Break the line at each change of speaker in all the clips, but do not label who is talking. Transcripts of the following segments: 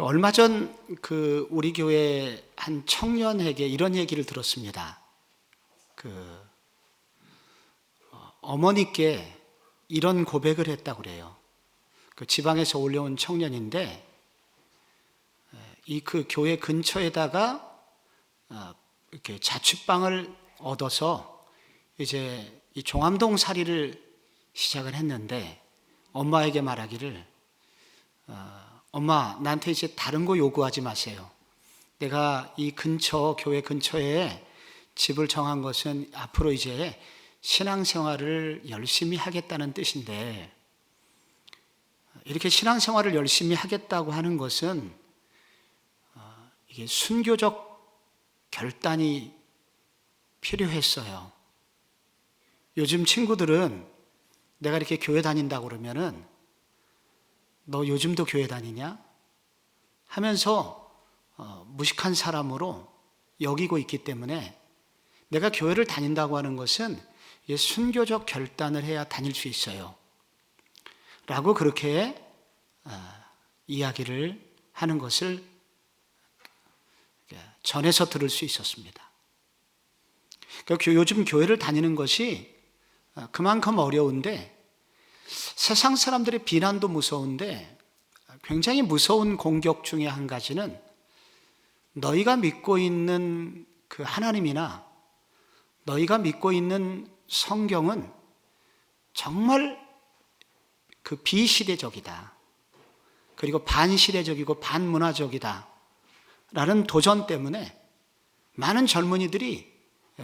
얼마 전 우리 교회 한 청년에게 이런 얘기를 들었습니다. 어머니께 이런 고백을 했다고 그래요. 지방에서 올려온 청년인데 그 교회 근처에다가 이렇게 자취방을 얻어서 이제 이 종암동 살이를 시작을 했는데 엄마에게 말하기를 엄마, 나한테 이제 다른 거 요구하지 마세요. 내가 이 교회 근처에 집을 정한 것은 앞으로 이제 신앙생활을 열심히 하겠다는 뜻인데, 이렇게 신앙생활을 열심히 하겠다고 하는 것은 이게 순교적 결단이 필요했어요. 요즘 친구들은 내가 이렇게 교회 다닌다고 그러면은 너 요즘도 교회 다니냐? 하면서 무식한 사람으로 여기고 있기 때문에 내가 교회를 다닌다고 하는 것은 순교적 결단을 해야 다닐 수 있어요. 라고 그렇게 이야기를 하는 것을 전해서 들을 수 있었습니다. 요즘 교회를 다니는 것이 그만큼 어려운데, 세상 사람들의 비난도 무서운데 굉장히 무서운 공격 중에 한 가지는 너희가 믿고 있는 그 하나님이나 너희가 믿고 있는 성경은 정말 비시대적이다. 그리고 반시대적이고 반문화적이다. 라는 도전 때문에 많은 젊은이들이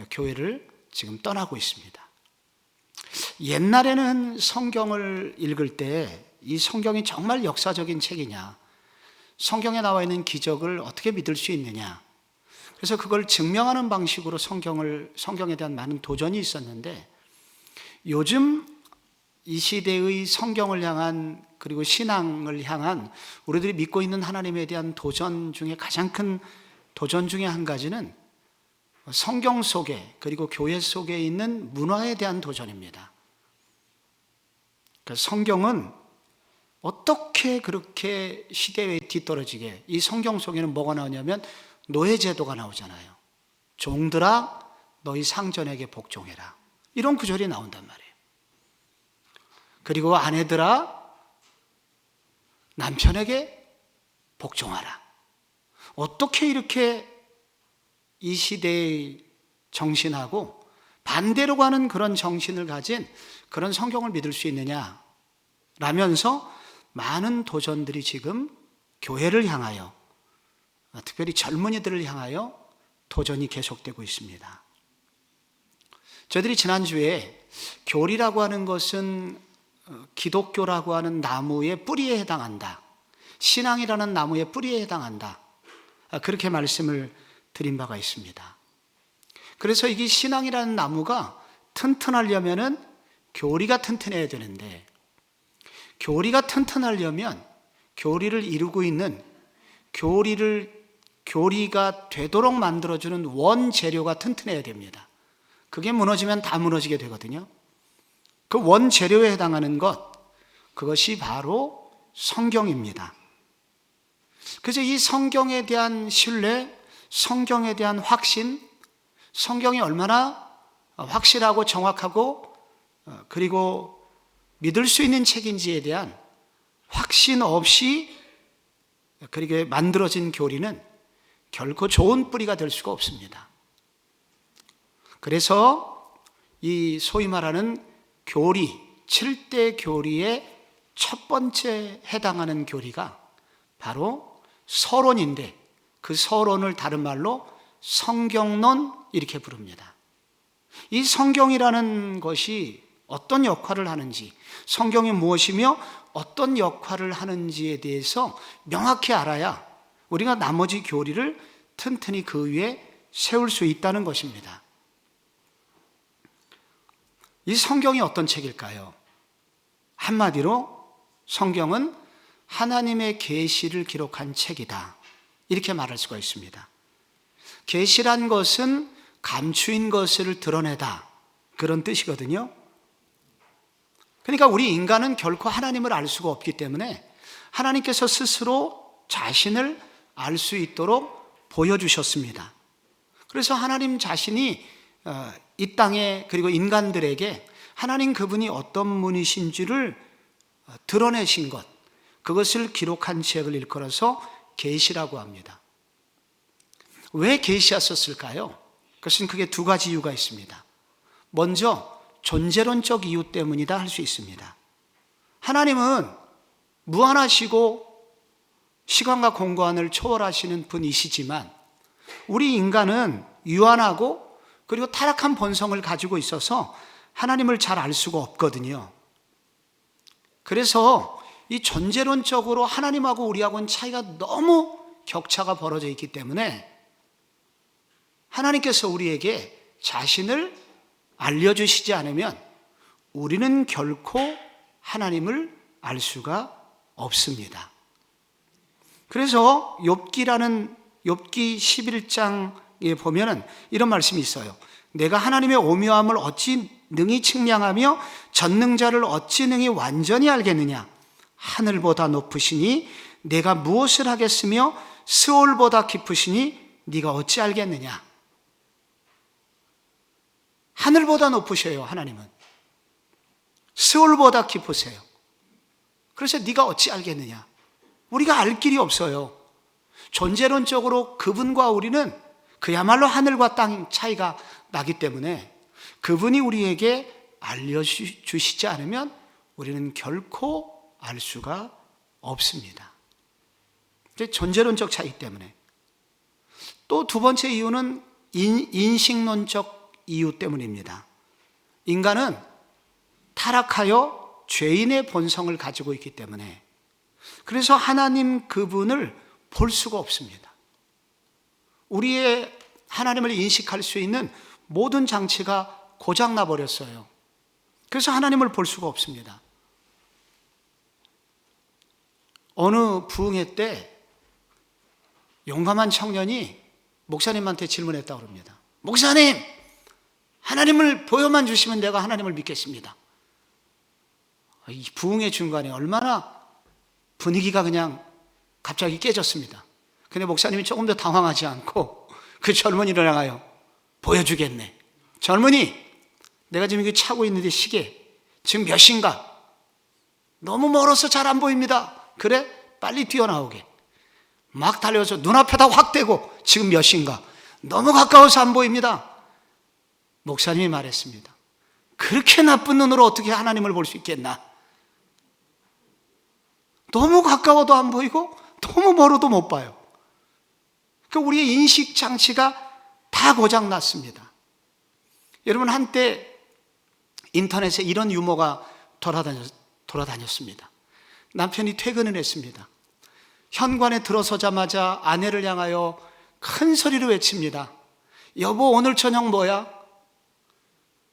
교회를 지금 떠나고 있습니다. 옛날에는 성경을 읽을 때 이 성경이 정말 역사적인 책이냐, 성경에 나와 있는 기적을 어떻게 믿을 수 있느냐, 그래서 그걸 증명하는 방식으로 성경에 대한 많은 도전이 있었는데, 요즘 이 시대의 성경을 향한, 그리고 신앙을 향한 우리들이 믿고 있는 하나님에 대한 도전 중에 가장 큰 도전 중에 한 가지는 성경 속에, 그리고 교회 속에 있는 문화에 대한 도전입니다. 성경은 어떻게 그렇게 시대에 뒤떨어지게, 이 성경 속에는 뭐가 나오냐면 노예제도가 나오잖아요. 종들아 너희 상전에게 복종해라, 이런 구절이 나온단 말이에요. 그리고 아내들아 남편에게 복종하라. 어떻게 이렇게 이 시대의 정신하고 반대로 가는 그런 정신을 가진 그런 성경을 믿을 수 있느냐 라면서 많은 도전들이 지금 교회를 향하여, 특별히 젊은이들을 향하여 도전이 계속되고 있습니다. 저희들이 지난주에 교리라고 하는 것은 기독교라고 하는 나무의 뿌리에 해당한다, 신앙이라는 나무의 뿌리에 해당한다, 그렇게 말씀을 드린 바가 있습니다. 그래서 이게 신앙이라는 나무가 튼튼하려면은 교리가 튼튼해야 되는데, 교리가 튼튼하려면 교리를 이루고 있는 교리가 되도록 만들어주는 원재료가 튼튼해야 됩니다. 그게 무너지면 다 무너지게 되거든요. 그 원재료에 해당하는 그것이 바로 성경입니다. 그래서 이 성경에 대한 신뢰, 성경에 대한 확신, 성경이 얼마나 확실하고 정확하고 그리고 믿을 수 있는 책인지에 대한 확신 없이 그렇게 만들어진 교리는 결코 좋은 뿌리가 될 수가 없습니다. 그래서 이 소위 말하는 교리, 7대 교리의 첫 번째 해당하는 교리가 바로 서론인데, 그 서론을 다른 말로 성경론 이렇게 부릅니다. 이 성경이라는 것이 어떤 역할을 하는지, 성경이 무엇이며 어떤 역할을 하는지에 대해서 명확히 알아야 우리가 나머지 교리를 튼튼히 그 위에 세울 수 있다는 것입니다. 이 성경이 어떤 책일까요? 한마디로 성경은 하나님의 계시를 기록한 책이다, 이렇게 말할 수가 있습니다. 계시란 것은 감추인 것을 드러내다, 그런 뜻이거든요. 그러니까 우리 인간은 결코 하나님을 알 수가 없기 때문에 하나님께서 스스로 자신을 알 수 있도록 보여주셨습니다. 그래서 하나님 자신이 이 땅에 그리고 인간들에게 하나님 그분이 어떤 분이신지를 드러내신 것, 그것을 기록한 책을 일컬어서 계시라고 합니다. 왜 계시하셨을까요? 그것은 크게 두 가지 이유가 있습니다. 먼저 존재론적 이유 때문이다 할 수 있습니다. 하나님은 무한하시고 시간과 공간을 초월하시는 분이시지만 우리 인간은 유한하고 그리고 타락한 본성을 가지고 있어서 하나님을 잘 알 수가 없거든요. 그래서 이 존재론적으로 하나님하고 우리하고는 차이가 너무 격차가 벌어져 있기 때문에 하나님께서 우리에게 자신을 알려주시지 않으면 우리는 결코 하나님을 알 수가 없습니다. 그래서 욥기 11장에 보면은 이런 말씀이 있어요. 내가 하나님의 오묘함을 어찌 능히 측량하며 전능자를 어찌 능히 완전히 알겠느냐. 하늘보다 높으시니 내가 무엇을 하겠으며 스올보다 깊으시니 네가 어찌 알겠느냐. 하늘보다 높으셔요. 하나님은 스올보다 깊으세요. 그래서 네가 어찌 알겠느냐. 우리가 알 길이 없어요. 존재론적으로 그분과 우리는 그야말로 하늘과 땅 차이가 나기 때문에 그분이 우리에게 알려주시지 않으면 우리는 결코 알 수가 없습니다. 존재론적 차이 때문에. 또 두 번째 이유는 인식론적 이유 때문입니다. 인간은 타락하여 죄인의 본성을 가지고 있기 때문에 그래서 하나님 그분을 볼 수가 없습니다. 우리의 하나님을 인식할 수 있는 모든 장치가 고장나 버렸어요. 그래서 하나님을 볼 수가 없습니다. 어느 부흥회 때 용감한 청년이 목사님한테 질문했다고 합니다. 목사님, 하나님을 보여만 주시면 내가 하나님을 믿겠습니다. 이 부흥회 중간에 얼마나 분위기가 그냥 갑자기 깨졌습니다. 근데 목사님이 조금 더 당황하지 않고 그 젊은이를 향하여 보여주겠네. 젊은이, 내가 지금 이거 차고 있는데 시계 지금 몇 시인가? 너무 멀어서 잘 안 보입니다. 그래? 빨리 뛰어나오게. 막 달려서 눈앞에다 확 대고 지금 몇 시인가? 너무 가까워서 안 보입니다. 목사님이 말했습니다. 그렇게 나쁜 눈으로 어떻게 하나님을 볼 수 있겠나? 너무 가까워도 안 보이고 너무 멀어도 못 봐요. 그러니까 우리의 인식 장치가 다 고장났습니다. 여러분, 한때 인터넷에 이런 유머가 돌아다녔습니다. 남편이 퇴근을 했습니다. 현관에 들어서자마자 아내를 향하여 큰 소리로 외칩니다. 여보, 오늘 저녁 뭐야?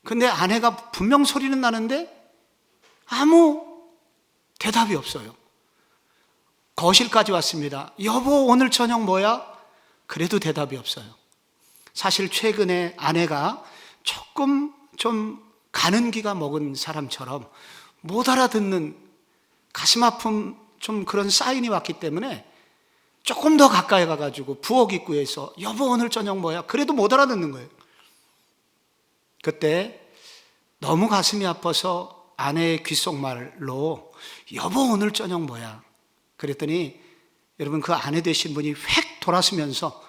근데 아내가 분명 소리는 나는데 아무 대답이 없어요. 거실까지 왔습니다. 여보, 오늘 저녁 뭐야? 그래도 대답이 없어요. 사실 최근에 아내가 조금 좀 가는 기가 먹은 사람처럼 못 알아듣는 가슴 아픔 좀 그런 사인이 왔기 때문에 조금 더 가까이 가가지고 부엌 입구에서 여보, 오늘 저녁 뭐야? 그래도 못 알아듣는 거예요. 그때 너무 가슴이 아파서 아내의 귓속말로 여보, 오늘 저녁 뭐야? 그랬더니 여러분, 그 아내 되신 분이 획 돌아서면서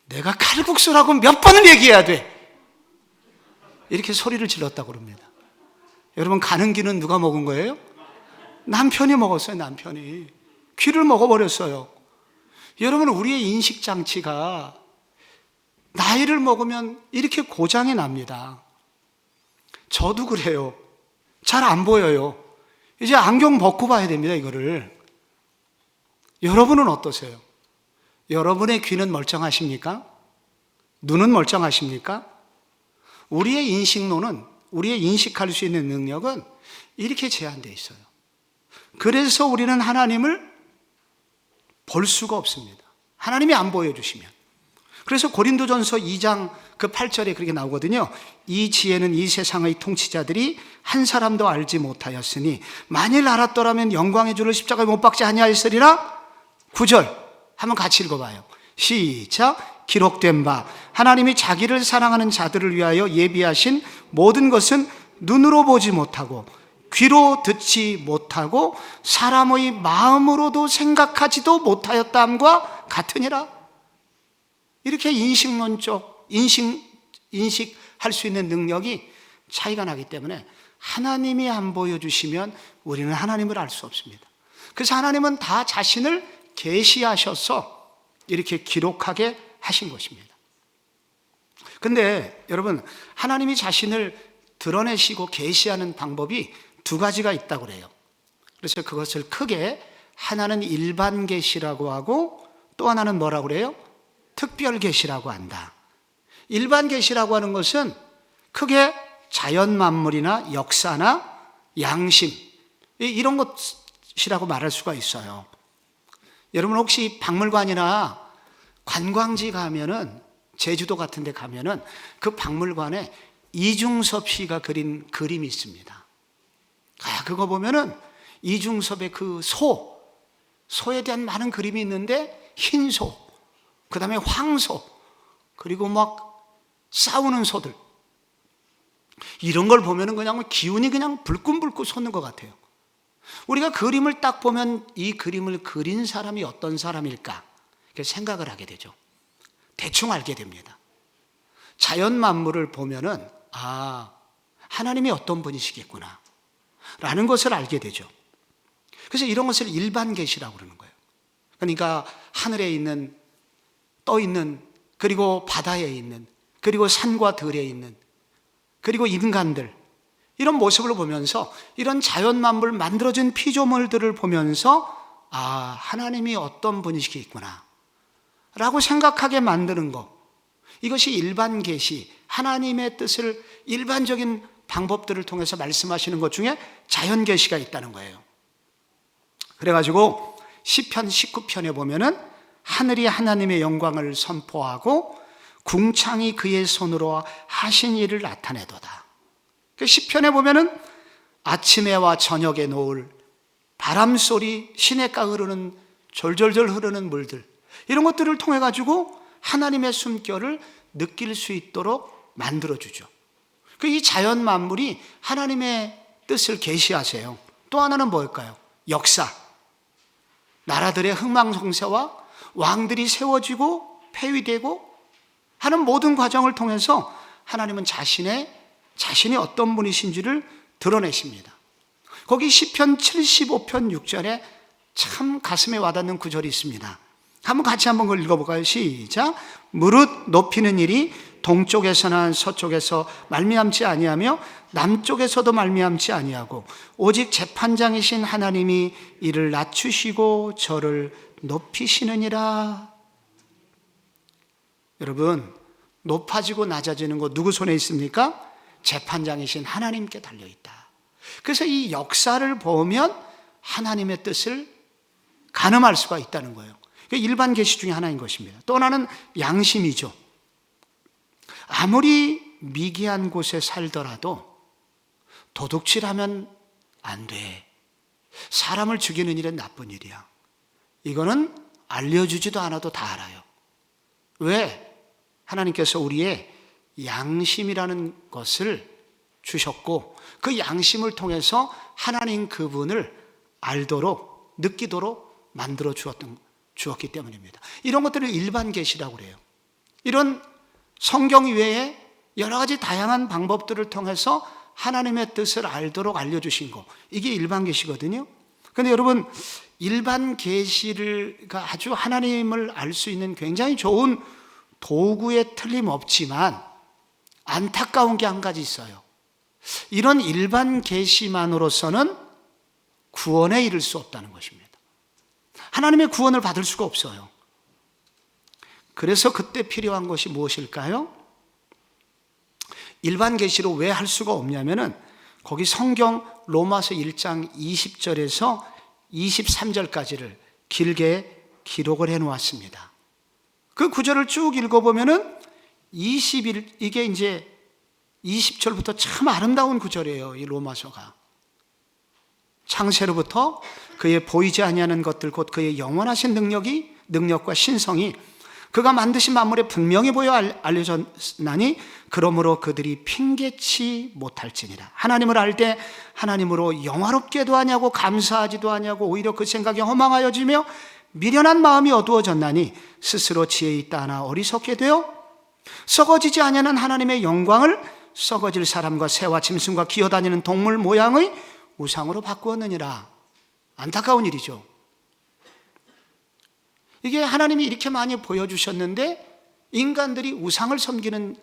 내가 칼국수라고 몇 번을 얘기해야 돼, 이렇게 소리를 질렀다고 그럽니다. 여러분, 가는 귀는 누가 먹은 거예요? 남편이 먹었어요. 남편이 귀를 먹어버렸어요. 여러분, 우리의 인식장치가 나이를 먹으면 이렇게 고장이 납니다. 저도 그래요. 잘 안 보여요. 이제 안경 벗고 봐야 됩니다, 이거를. 여러분은 어떠세요? 여러분의 귀는 멀쩡하십니까? 눈은 멀쩡하십니까? 우리의 인식론은, 우리의 인식할 수 있는 능력은 이렇게 제한되어 있어요. 그래서 우리는 하나님을 볼 수가 없습니다. 하나님이 안 보여주시면. 그래서 고린도전서 2장 그 8절에 그렇게 나오거든요. 이 지혜는 이 세상의 통치자들이 한 사람도 알지 못하였으니 만일 알았더라면 영광의 주를 십자가에 못 박지 아니하였으리라. 9절 한번 같이 읽어봐요. 시작. 기록된 바 하나님이 자기를 사랑하는 자들을 위하여 예비하신 모든 것은 눈으로 보지 못하고 귀로 듣지 못하고 사람의 마음으로도 생각하지도 못하였다함과 같으니라. 이렇게 인식론적 인식할 수 있는 능력이 차이가 나기 때문에 하나님이 안 보여주시면 우리는 하나님을 알 수 없습니다. 그래서 하나님은 다 자신을 계시하셔서 이렇게 기록하게 하신 것입니다. 근데 여러분, 하나님이 자신을 드러내시고 계시하는 방법이 두 가지가 있다고 그래요. 그래서 그것을 크게 하나는 일반 계시라고 하고 또 하나는 뭐라고 그래요? 특별 계시라고 한다. 일반 계시라고 하는 것은 크게 자연 만물이나 역사나 양심 이런 것이라고 말할 수가 있어요. 여러분 혹시 박물관이나 관광지 가면은, 제주도 같은 데 가면은 그 박물관에 이중섭 씨가 그린 그림이 있습니다. 그거 보면은 이중섭의 그 소에 대한 많은 그림이 있는데, 흰 소, 그 다음에 황소, 그리고 막 싸우는 소들, 이런 걸 보면은 그냥 기운이 그냥 불끈불끈 솟는 것 같아요. 우리가 그림을 딱 보면 이 그림을 그린 사람이 어떤 사람일까 생각을 하게 되죠. 대충 알게 됩니다. 자연 만물을 보면은 하나님이 어떤 분이시겠구나 라는 것을 알게 되죠. 그래서 이런 것을 일반 계시라고 그러는 거예요. 그러니까 하늘에 있는, 떠 있는, 그리고 바다에 있는, 그리고 산과 들에 있는, 그리고 인간들, 이런 모습을 보면서, 이런 자연 만물 만들어진 피조물들을 보면서 하나님이 어떤 분이시겠구나 라고 생각하게 만드는 것, 이것이 일반 계시, 하나님의 뜻을 일반적인 방법들을 통해서 말씀하시는 것 중에 자연 계시가 있다는 거예요. 그래가지고 시편 19편에 보면은 하늘이 하나님의 영광을 선포하고 궁창이 그의 손으로 하신 일을 나타내도다. 그 시편에 보면은 아침에와 저녁에 노을, 바람소리, 시냇가 흐르는 졸졸졸 흐르는 물들, 이런 것들을 통해 가지고 하나님의 숨결을 느낄 수 있도록 만들어주죠. 이 자연 만물이 하나님의 뜻을 계시하세요. 또 하나는 뭘까요? 역사. 나라들의 흥망성쇠와 왕들이 세워지고 폐위되고 하는 모든 과정을 통해서 하나님은 자신이 어떤 분이신지를 드러내십니다. 거기 시편 75편 6절에 참 가슴에 와닿는 구절이 있습니다. 같이 한번 그걸 읽어볼까요? 시작. 무릇 높이는 일이 동쪽에서나 서쪽에서 말미암지 아니하며 남쪽에서도 말미암지 아니하고 오직 재판장이신 하나님이 이를 낮추시고 저를 높이시느니라. 여러분, 높아지고 낮아지는 거 누구 손에 있습니까? 재판장이신 하나님께 달려있다. 그래서 이 역사를 보면 하나님의 뜻을 가늠할 수가 있다는 거예요. 일반 계시 중에 하나인 것입니다. 또 하나는 양심이죠. 아무리 미개한 곳에 살더라도 도둑질하면 안 돼. 사람을 죽이는 일은 나쁜 일이야. 이거는 알려주지도 않아도 다 알아요. 왜? 하나님께서 우리의 양심이라는 것을 주셨고 그 양심을 통해서 하나님 그분을 알도록, 느끼도록 만들어 주었기 때문입니다. 이런 것들을 일반 계시라고 그래요. 이런 성경 외에 여러 가지 다양한 방법들을 통해서 하나님의 뜻을 알도록 알려주신 거, 이게 일반 계시거든요. 그런데 여러분, 일반 계시가 아주 하나님을 알 수 있는 굉장히 좋은 도구에 틀림없지만 안타까운 게 한 가지 있어요. 이런 일반 계시만으로서는 구원에 이를 수 없다는 것입니다. 하나님의 구원을 받을 수가 없어요. 그래서 그때 필요한 것이 무엇일까요? 일반 계시로 왜 할 수가 없냐면은 거기 성경 로마서 1장 20절에서 23절까지를 길게 기록을 해 놓았습니다. 그 구절을 쭉 읽어보면은 이게 이제 20절부터 참 아름다운 구절이에요. 이 로마서가. 창세로부터 그의 보이지 아니하는 것들 곧 그의 영원하신 능력과 신성이 그가 만드신 만물에 분명히 보여 알려졌나니 그러므로 그들이 핑계치 못할지니라. 하나님을 알 때 하나님으로 영화롭게도 하냐고 감사하지도 하냐고 오히려 그 생각이 허망하여지며 미련한 마음이 어두워졌나니 스스로 지혜 있다 하나 어리석게 되어 썩어지지 아니하는 하나님의 영광을 썩어질 사람과 새와 짐승과 기어다니는 동물 모양의 우상으로 바꾸었느니라. 안타까운 일이죠. 이게 하나님이 이렇게 많이 보여주셨는데 인간들이 우상을 섬기는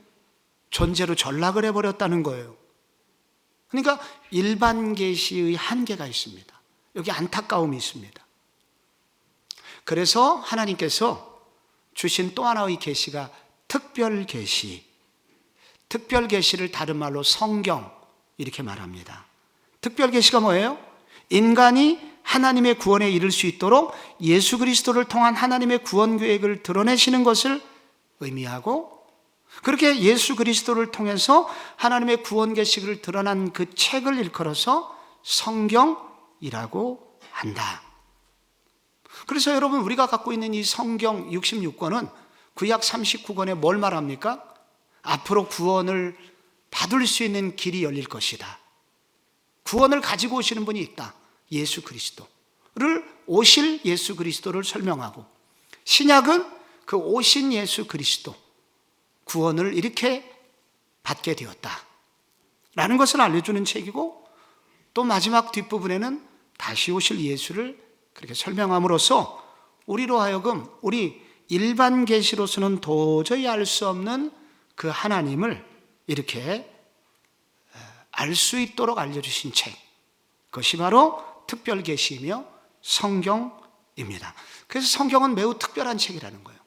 존재로 전락을 해버렸다는 거예요. 그러니까 일반 계시의 한계가 있습니다. 여기 안타까움이 있습니다. 그래서 하나님께서 주신 또 하나의 계시가 특별 계시. 특별 계시를 다른 말로 성경 이렇게 말합니다. 특별 계시가 뭐예요? 인간이 하나님의 구원에 이를 수 있도록 예수 그리스도를 통한 하나님의 구원 계획을 드러내시는 것을 의미하고, 그렇게 예수 그리스도를 통해서 하나님의 구원 계시를 드러난 그 책을 일컬어서 성경이라고 한다. 그래서 여러분, 우리가 갖고 있는 이 성경 66권은 구약 39권에 뭘 말합니까? 앞으로 구원을 받을 수 있는 길이 열릴 것이다. 구원을 가지고 오시는 분이 있다. 예수 그리스도를, 오실 예수 그리스도를 설명하고, 신약은 그 오신 예수 그리스도, 구원을 이렇게 받게 되었다 라는 것을 알려주는 책이고, 또 마지막 뒷부분에는 다시 오실 예수를 그렇게 설명함으로써 우리로 하여금, 우리 일반 계시로서는 도저히 알 수 없는 그 하나님을 이렇게 알 수 있도록 알려주신 책, 그것이 바로 특별 계시이며 성경입니다. 그래서 성경은 매우 특별한 책이라는 거예요.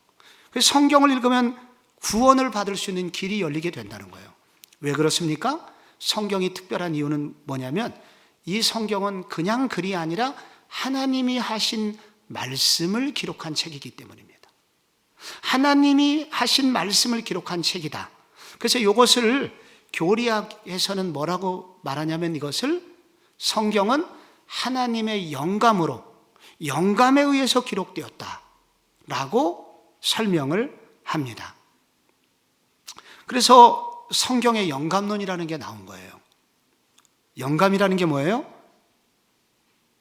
그래서 성경을 읽으면 구원을 받을 수 있는 길이 열리게 된다는 거예요. 왜 그렇습니까? 성경이 특별한 이유는 뭐냐면 이 성경은 그냥 글이 아니라 하나님이 하신 말씀을 기록한 책이기 때문입니다. 하나님이 하신 말씀을 기록한 책이다. 그래서 이것을 교리학에서는 뭐라고 말하냐면, 이것을 성경은 하나님의 영감으로, 영감에 의해서 기록되었다 라고 설명을 합니다. 그래서 성경의 영감론이라는 게 나온 거예요. 영감이라는 게 뭐예요?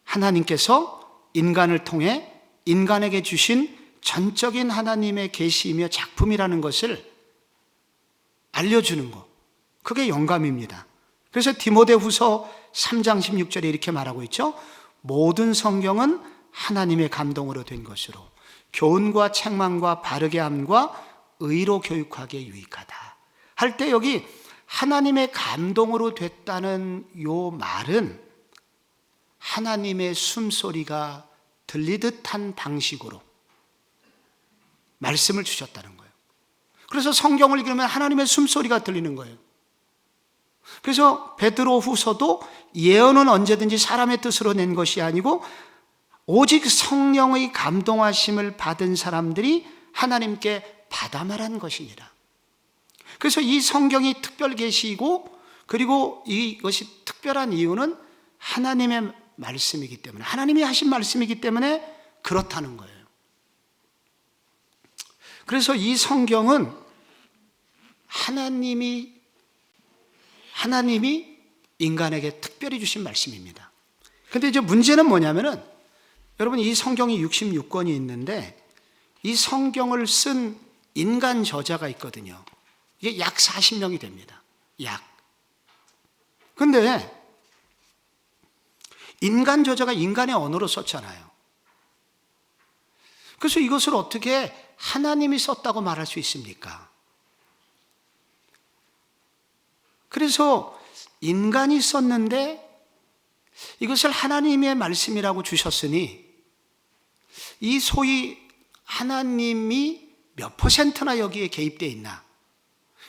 하나님께서 인간을 통해 인간에게 주신 전적인 하나님의 계시이며 작품이라는 것을 알려주는 것, 그게 영감입니다. 그래서 디모데후서 3장 16절에 이렇게 말하고 있죠. 모든 성경은 하나님의 감동으로 된 것으로 교훈과 책망과 바르게 함과 의로 교육하기에 유익하다 할 때, 여기 하나님의 감동으로 됐다는 요 말은 하나님의 숨소리가 들리듯 한 방식으로 말씀을 주셨다는 거예요. 그래서 성경을 읽으면 하나님의 숨소리가 들리는 거예요. 그래서 베드로 후서도 예언은 언제든지 사람의 뜻으로 낸 것이 아니고 오직 성령의 감동하심을 받은 사람들이 하나님께 받아 말한 것이니라. 그래서 이 성경이 특별 계시이고, 그리고 이것이 특별한 이유는 하나님의 말씀이기 때문에, 하나님이 하신 말씀이기 때문에 그렇다는 거예요. 그래서 이 성경은 하나님이 인간에게 특별히 주신 말씀입니다. 그런데 이제 문제는 뭐냐면은, 여러분, 이 성경이 66권이 있는데 이 성경을 쓴 인간 저자가 있거든요. 이게 약 40명이 됩니다. 약. 근데 인간 저자가 인간의 언어로 썼잖아요. 그래서 이것을 어떻게 하나님이 썼다고 말할 수 있습니까? 그래서 인간이 썼는데 이것을 하나님의 말씀이라고 주셨으니, 이 소위 하나님이 몇 %나 여기에 개입되어 있나,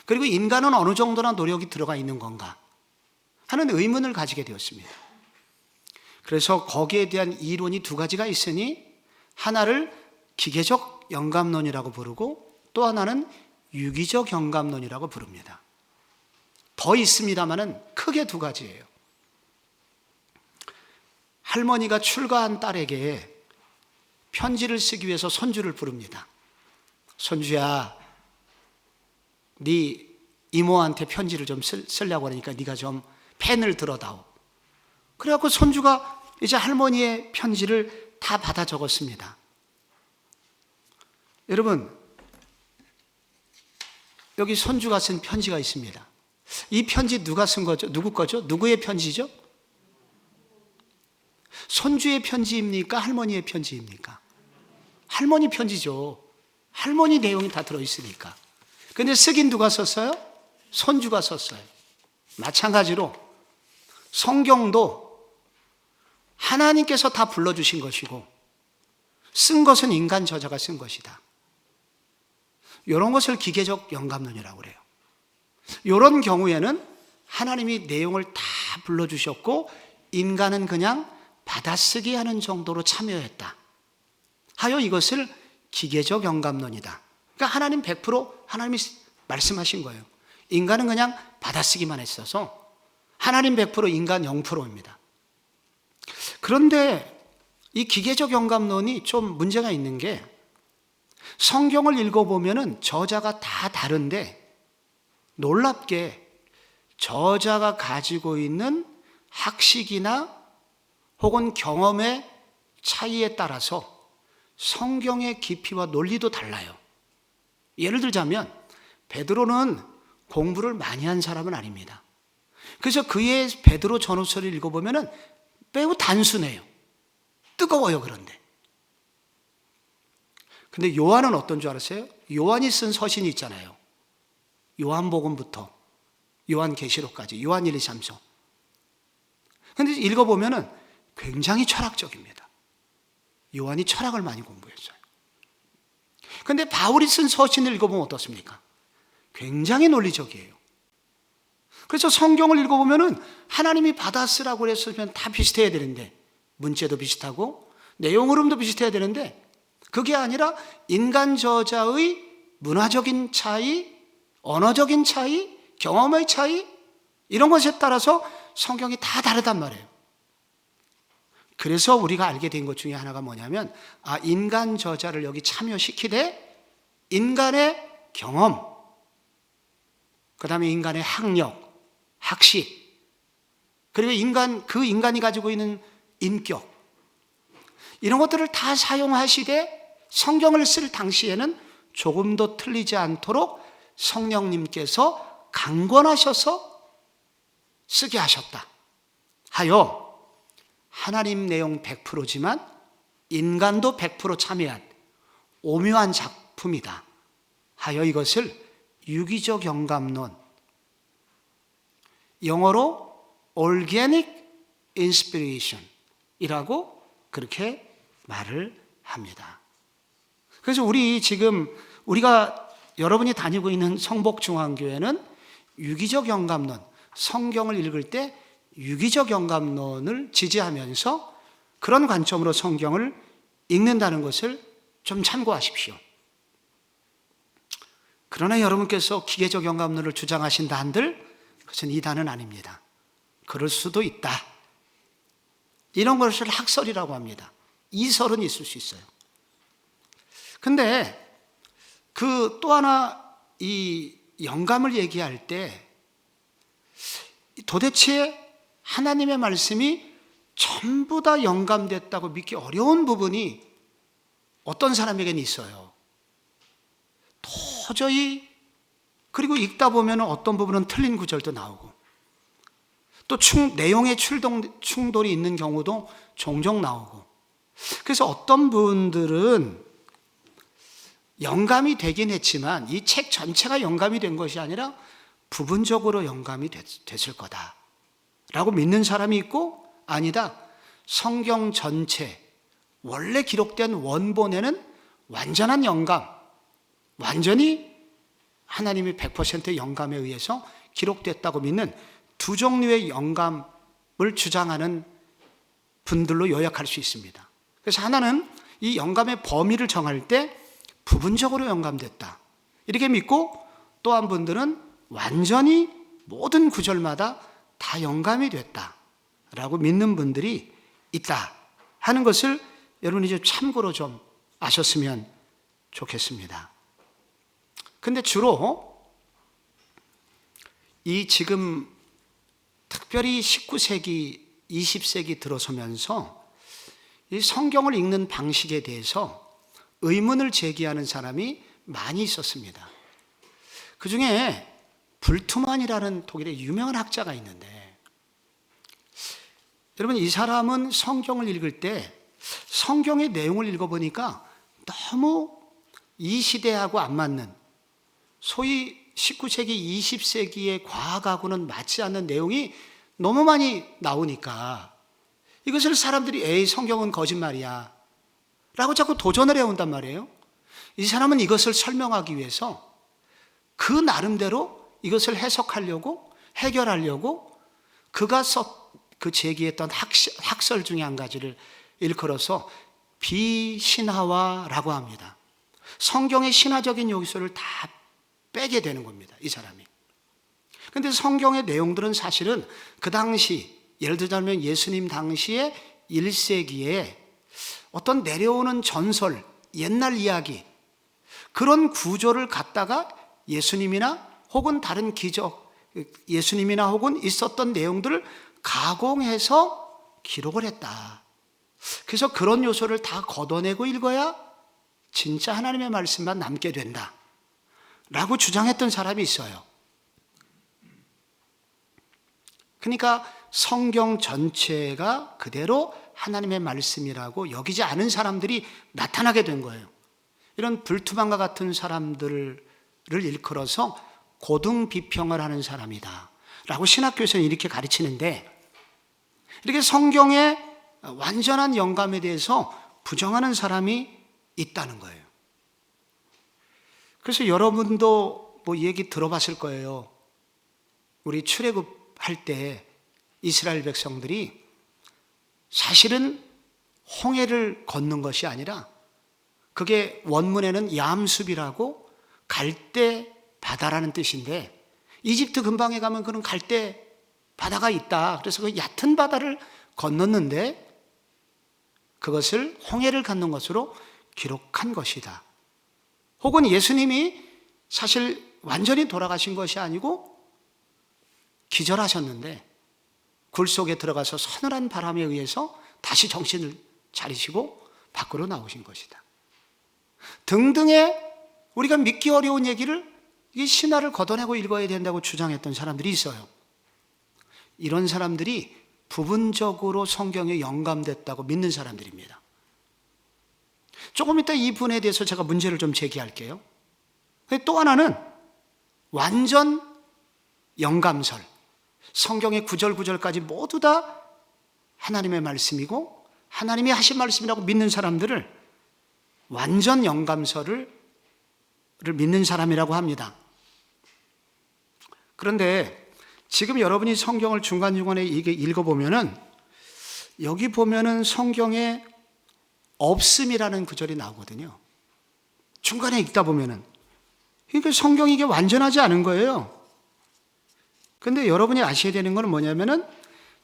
그리고 인간은 어느 정도나 노력이 들어가 있는 건가 하는 의문을 가지게 되었습니다. 그래서 거기에 대한 이론이 두 가지가 있으니, 하나를 기계적 영감론이라고 부르고 또 하나는 유기적 영감론이라고 부릅니다. 더 있습니다만은 크게 두 가지예요. 할머니가 출가한 딸에게 편지를 쓰기 위해서 손주를 부릅니다. 손주야, 네 이모한테 편지를 좀 쓰려고 하니까 네가 좀 펜을 들어다오. 그래갖고 손주가 이제 할머니의 편지를 다 받아 적었습니다. 여러분, 여기 손주가 쓴 편지가 있습니다. 이 편지 누가 쓴 거죠? 누구 거죠? 누구의 편지죠? 손주의 편지입니까? 할머니의 편지입니까? 할머니 편지죠. 할머니 내용이 다 들어있으니까. 근데 쓰긴 누가 썼어요? 손주가 썼어요. 마찬가지로 성경도 하나님께서 다 불러주신 것이고 쓴 것은 인간 저자가 쓴 것이다. 이런 것을 기계적 영감론이라고 그래요. 이런 경우에는 하나님이 내용을 다 불러주셨고 인간은 그냥 받아쓰기 하는 정도로 참여했다 하여 이것을 기계적 영감론이다. 그러니까 하나님 100% 하나님이 말씀하신 거예요. 인간은 그냥 받아쓰기만 했어서 하나님 100% 인간 0%입니다. 그런데 이 기계적 영감론이 좀 문제가 있는 게 성경을 읽어보면 저자가 다 다른데 놀랍게 저자가 가지고 있는 학식이나 혹은 경험의 차이에 따라서 성경의 깊이와 논리도 달라요. 예를 들자면 베드로는 공부를 많이 한 사람은 아닙니다. 그래서 그의 베드로 전후서를 읽어보면 매우 단순해요. 뜨거워요. 근데 요한은 어떤 줄 알았어요? 요한이 쓴 서신이 있잖아요. 요한복음부터 요한계시록까지 요한 1, 2, 3서. 근데 읽어보면 굉장히 철학적입니다. 요한이 철학을 많이 공부했어요. 근데 바울이 쓴 서신을 읽어보면 어떻습니까? 굉장히 논리적이에요. 그래서 성경을 읽어보면 하나님이 받아 쓰라고 했으면 다 비슷해야 되는데 문체도 비슷하고 내용 흐름도 비슷해야 되는데 그게 아니라 인간 저자의 문화적인 차이, 언어적인 차이, 경험의 차이 이런 것에 따라서 성경이 다 다르단 말이에요. 그래서 우리가 알게 된 것 중에 하나가 뭐냐면 인간 저자를 여기 참여시키되 인간의 경험, 그 다음에 인간의 학력, 학식, 그리고 그 인간이 가지고 있는 인격 이런 것들을 다 사용하시되 성경을 쓸 당시에는 조금도 틀리지 않도록 성령님께서 강권하셔서 쓰게 하셨다 하여 하나님 내용 100%지만 인간도 100% 참여한 오묘한 작품이다 하여 이것을 유기적 영감론, 영어로 organic inspiration 이라고 그렇게 말을 합니다. 그래서 우리가 여러분이 다니고 있는 성복중앙교회는 유기적 영감론, 성경을 읽을 때 유기적 영감론을 지지하면서 그런 관점으로 성경을 읽는다는 것을 좀 참고하십시오. 그러나 여러분께서 기계적 영감론을 주장하신다 한들 그것은 이단은 아닙니다. 그럴 수도 있다. 이런 것을 학설이라고 합니다. 이설은 있을 수 있어요. 근데 또 하나 이 영감을 얘기할 때 도대체 하나님의 말씀이 전부 다 영감됐다고 믿기 어려운 부분이 어떤 사람에게는 있어요. 도저히. 그리고 읽다 보면 어떤 부분은 틀린 구절도 나오고 또 내용의 충돌이 있는 경우도 종종 나오고 그래서 어떤 분들은 영감이 되긴 했지만 이 책 전체가 영감이 된 것이 아니라 부분적으로 영감이 됐을 거다라고 믿는 사람이 있고 아니다. 성경 전체 원래 기록된 원본에는 완전한 영감, 완전히 하나님이 100% 영감에 의해서 기록됐다고 믿는 두 종류의 영감을 주장하는 분들로 요약할 수 있습니다. 그래서 하나는 이 영감의 범위를 정할 때 부분적으로 영감됐다 이렇게 믿고 또 한 분들은 완전히 모든 구절마다 다 영감이 됐다라고 믿는 분들이 있다 하는 것을 여러분이 좀 참고로 좀 아셨으면 좋겠습니다. 근데 주로 이 지금 특별히 19세기, 20세기 들어서면서 이 성경을 읽는 방식에 대해서 의문을 제기하는 사람이 많이 있었습니다. 그 중에 불투만이라는 독일의 유명한 학자가 있는데, 여러분 이 사람은 성경을 읽을 때 성경의 내용을 읽어보니까 너무 이 시대하고 안 맞는, 소위 19세기, 20세기의 과학하고는 맞지 않는 내용이 너무 많이 나오니까 이것을 사람들이 에이 성경은 거짓말이야 라고 자꾸 도전을 해온단 말이에요. 이 사람은 이것을 설명하기 위해서 그 나름대로 이것을 해석하려고, 해결하려고 그가 그 제기했던 학설 중에 한 가지를 일컬어서 비신화화라고 합니다. 성경의 신화적인 요소를 다 빼게 되는 겁니다, 이 사람이. 그런데 성경의 내용들은 사실은 그 당시, 예를 들자면 예수님 당시의 1세기에 어떤 내려오는 전설, 옛날 이야기, 그런 구조를 갖다가 예수님이나 혹은 다른 기적, 예수님이나 혹은 있었던 내용들을 가공해서 기록을 했다. 그래서 그런 요소를 다 걷어내고 읽어야 진짜 하나님의 말씀만 남게 된다 라고 주장했던 사람이 있어요. 그러니까 성경 전체가 그대로 하나님의 말씀이라고 여기지 않은 사람들이 나타나게 된 거예요. 이런 불투만과 같은 사람들을 일컬어서 고등비평을 하는 사람이다 라고 신학교에서는 이렇게 가르치는데, 이렇게 성경의 완전한 영감에 대해서 부정하는 사람이 있다는 거예요. 그래서 여러분도 뭐 얘기 들어봤을 거예요. 우리 출애굽할 때 이스라엘 백성들이 사실은 홍해를 걷는 것이 아니라, 그게 원문에는 얌숲이라고 갈대 바다라는 뜻인데, 이집트 근방에 가면 그런 갈대 바다가 있다. 그래서 그 얕은 바다를 건넜는데 그것을 홍해를 갖는 것으로 기록한 것이다. 혹은 예수님이 사실 완전히 돌아가신 것이 아니고 기절하셨는데 굴 속에 들어가서 서늘한 바람에 의해서 다시 정신을 차리시고 밖으로 나오신 것이다. 등등의 우리가 믿기 어려운 얘기를 이 신화를 걷어내고 읽어야 된다고 주장했던 사람들이 있어요. 이런 사람들이 부분적으로 성경에 영감됐다고 믿는 사람들입니다. 조금 이따 이 분에 대해서 제가 문제를 좀 제기할게요. 또 하나는 완전 영감설, 성경의 구절구절까지 모두 다 하나님의 말씀이고 하나님이 하신 말씀이라고 믿는 사람들을 완전 영감설을 믿는 사람이라고 합니다. 그런데 지금 여러분이 성경을 중간중간에 이게 읽어보면은, 여기 보면은 성경에 없음이라는 구절이 나오거든요. 중간에 읽다 보면은. 그러니까 성경이 이게 완전하지 않은 거예요. 근데 여러분이 아셔야 되는 건 뭐냐면은,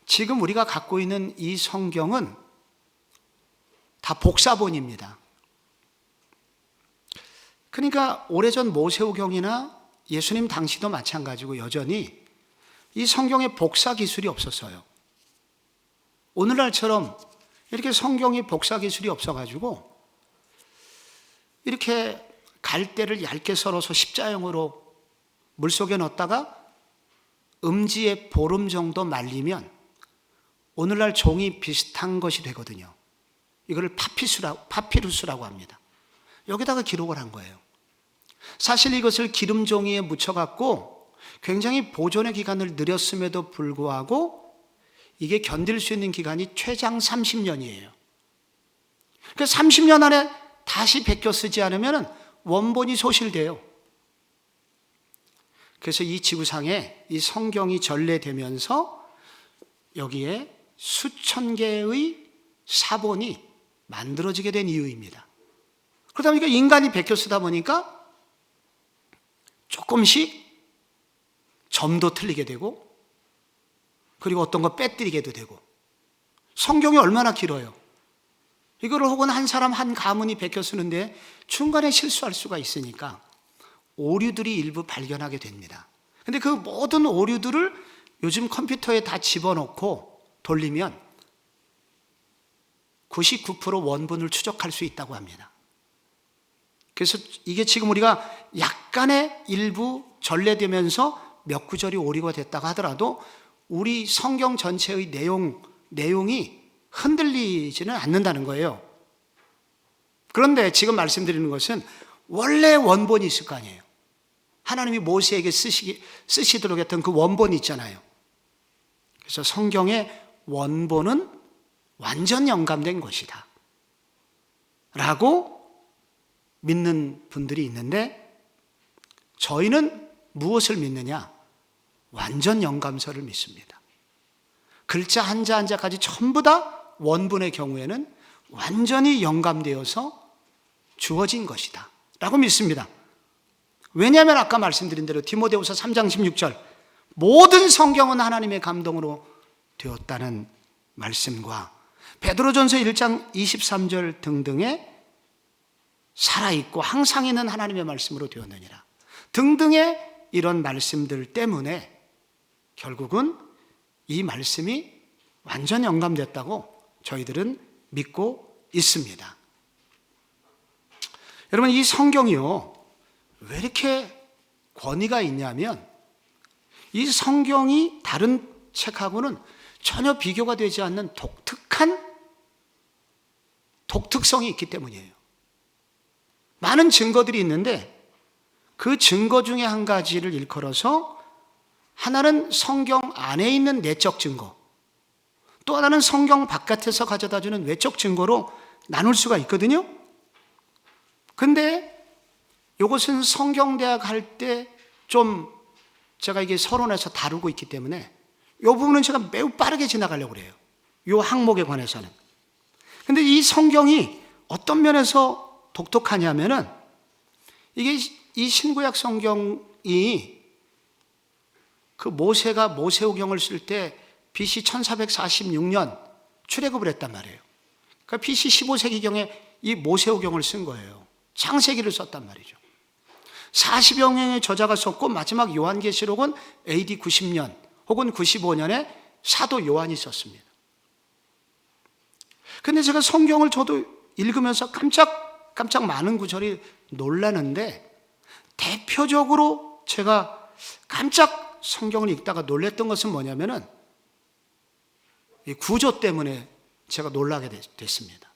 지금 우리가 갖고 있는 이 성경은 다 복사본입니다. 그러니까 오래전 모세오경이나 예수님 당시도 마찬가지고 여전히 이 성경의 복사 기술이 없었어요. 오늘날처럼 이렇게 성경이 복사 기술이 없어가지고 이렇게 갈대를 얇게 썰어서 십자형으로 물속에 넣었다가 음지에 보름 정도 말리면 오늘날 종이 비슷한 것이 되거든요. 이걸 파피루스라고 합니다. 여기다가 기록을 한 거예요. 사실 이것을 기름 종이에 묻혀갖고 굉장히 보존의 기간을 늘렸음에도 불구하고 이게 견딜 수 있는 기간이 최장 30년이에요. 그 30년 안에 다시 베껴 쓰지 않으면 원본이 소실돼요. 그래서 이 지구상에 이 성경이 전래되면서 여기에 수천 개의 사본이 만들어지게 된 이유입니다. 그러다 보니까 인간이 베껴 쓰다 보니까 조금씩 점도 틀리게 되고, 그리고 어떤 거 빼뜨리게도 되고, 성경이 얼마나 길어요. 이거를 혹은 한 사람 한 가문이 베껴 쓰는데 중간에 실수할 수가 있으니까 오류들이 일부 발견하게 됩니다. 근데 그 모든 오류들을 요즘 컴퓨터에 다 집어넣고 돌리면 99% 원본을 추적할 수 있다고 합니다. 그래서 이게 지금 우리가 약간의 일부 전래되면서 몇 구절이 오류가 됐다고 하더라도 우리 성경 전체의 내용이 흔들리지는 않는다는 거예요. 그런데 지금 말씀드리는 것은 원래 원본이 있을 거 아니에요. 하나님이 모세에게 쓰시도록 했던 그 원본이 있잖아요. 그래서 성경의 원본은 완전 영감된 것이다 라고 믿는 분들이 있는데, 저희는 무엇을 믿느냐? 완전 영감서를 믿습니다. 글자 한자 한자까지 전부 다 원본의 경우에는 완전히 영감되어서 주어진 것이다 라고 믿습니다. 왜냐하면 아까 말씀드린 대로 디모데후서 3장 16절 모든 성경은 하나님의 감동으로 되었다는 말씀과 베드로전서 1장 23절 등등의 살아있고 항상 있는 하나님의 말씀으로 되었느니라 등등의 이런 말씀들 때문에 결국은 이 말씀이 완전 영감됐다고 저희들은 믿고 있습니다. 여러분, 이 성경이요, 왜 이렇게 권위가 있냐면 이 성경이 다른 책하고는 전혀 비교가 되지 않는 독특성이 있기 때문이에요. 많은 증거들이 있는데 그 증거 중에 한 가지를 일컬어서 하나는 성경 안에 있는 내적 증거, 또 하나는 성경 바깥에서 가져다주는 외적 증거로 나눌 수가 있거든요. 근데 이것은 성경대학 할 때 좀 제가 이게 서론에서 다루고 있기 때문에 이 부분은 제가 매우 빠르게 지나가려고 그래요. 이 항목에 관해서는. 근데 이 성경이 어떤 면에서 독특하냐면은 이게 이 신구약 성경이 그 모세가 모세오경을 쓸 때 BC 1446년 출애굽을 했단 말이에요. 그러니까 BC 15세기경에 이 모세오경을 쓴 거예요. 창세기를 썼단 말이죠. 40여 명의 저자가 썼고 마지막 요한계시록은 AD 90년 혹은 95년에 사도 요한이 썼습니다. 근데 제가 성경을 저도 읽으면서 깜짝 많은 구절이 놀라는데, 대표적으로 제가 깜짝 성경을 읽다가 놀랬던 것은 뭐냐면은 이 구조 때문에 제가 놀라게 됐습니다.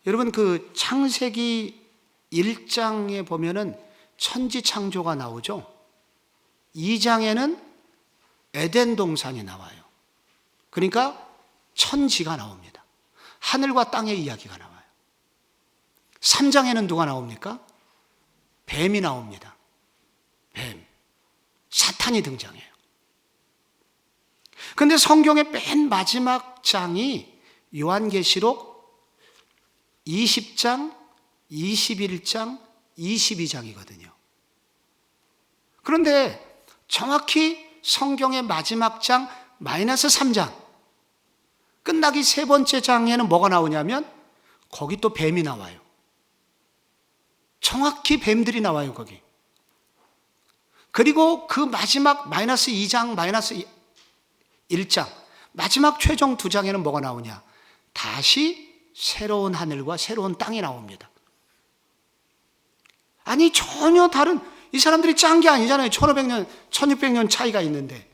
여러분, 그 창세기 1장에 보면은 천지 창조가 나오죠. 2장에는 에덴 동산이 나와요. 그러니까 천지가 나옵니다. 하늘과 땅의 이야기가 나와요. 3장에는 누가 나옵니까? 뱀이 나옵니다. 뱀. 사탄이 등장해요. 그런데 성경의 맨 마지막 장이 요한계시록 20장, 21장, 22장이거든요. 그런데 정확히 성경의 마지막 장 -3장, 끝나기 세 번째 장에는 뭐가 나오냐면 거기 또 뱀이 나와요. 정확히 뱀들이 나와요, 거기. 그리고 그 마지막 -2장, -1장, 마지막 최종 2장에는 뭐가 나오냐? 다시 새로운 하늘과 새로운 땅이 나옵니다. 아니, 전혀 다른, 이 사람들이 짠 게 아니잖아요. 1500년, 1600년 차이가 있는데.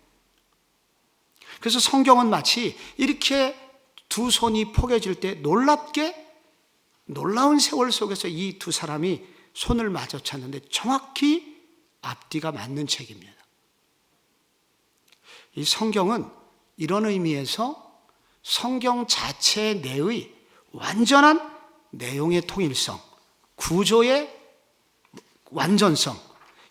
그래서 성경은 마치 이렇게 두 손이 포개질 때 놀라운 세월 속에서 이 두 사람이 손을 마주쳤는데 정확히 앞뒤가 맞는 책입니다. 이 성경은 이런 의미에서 성경 자체 내의 완전한 내용의 통일성, 구조의 완전성,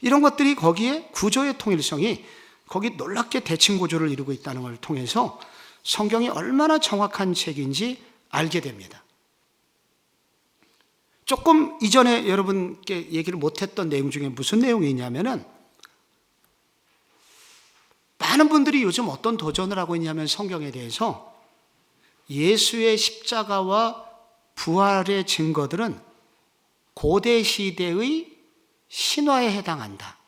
이런 것들이 거기에 구조의 통일성이 거기 놀랍게 대칭 구조를 이루고 있다는 걸 통해서 성경이 얼마나 정확한 책인지 알게 됩니다. 조금 이전에 여러분께 얘기를 못했던 내용 중에 무슨 내용이 있냐면은, 많은 분들이 요즘 어떤 도전을 하고 있냐면 성경에 대해서 예수의 십자가와 부활의 증거들은 고대 시대의 신화에 해당한다.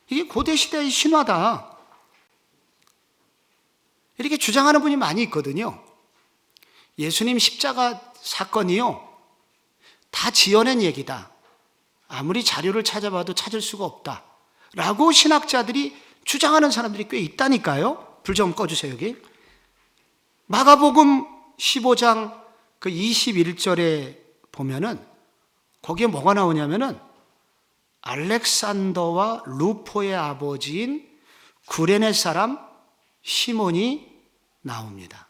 이게 고대 시대의 신화다. 이렇게 주장하는 분이 많이 있거든요. 예수님 십자가 사건이요, 다 지어낸 얘기다. 아무리 자료를 찾아봐도 찾을 수가 없다. 라고 신학자들이 주장하는 사람들이 꽤 있다니까요. 불 좀 꺼주세요, 여기. 마가복음 15장 그 21절에 보면은 거기에 뭐가 나오냐면은 알렉산더와 루포의 아버지인 구레네 사람 시몬이 나옵니다.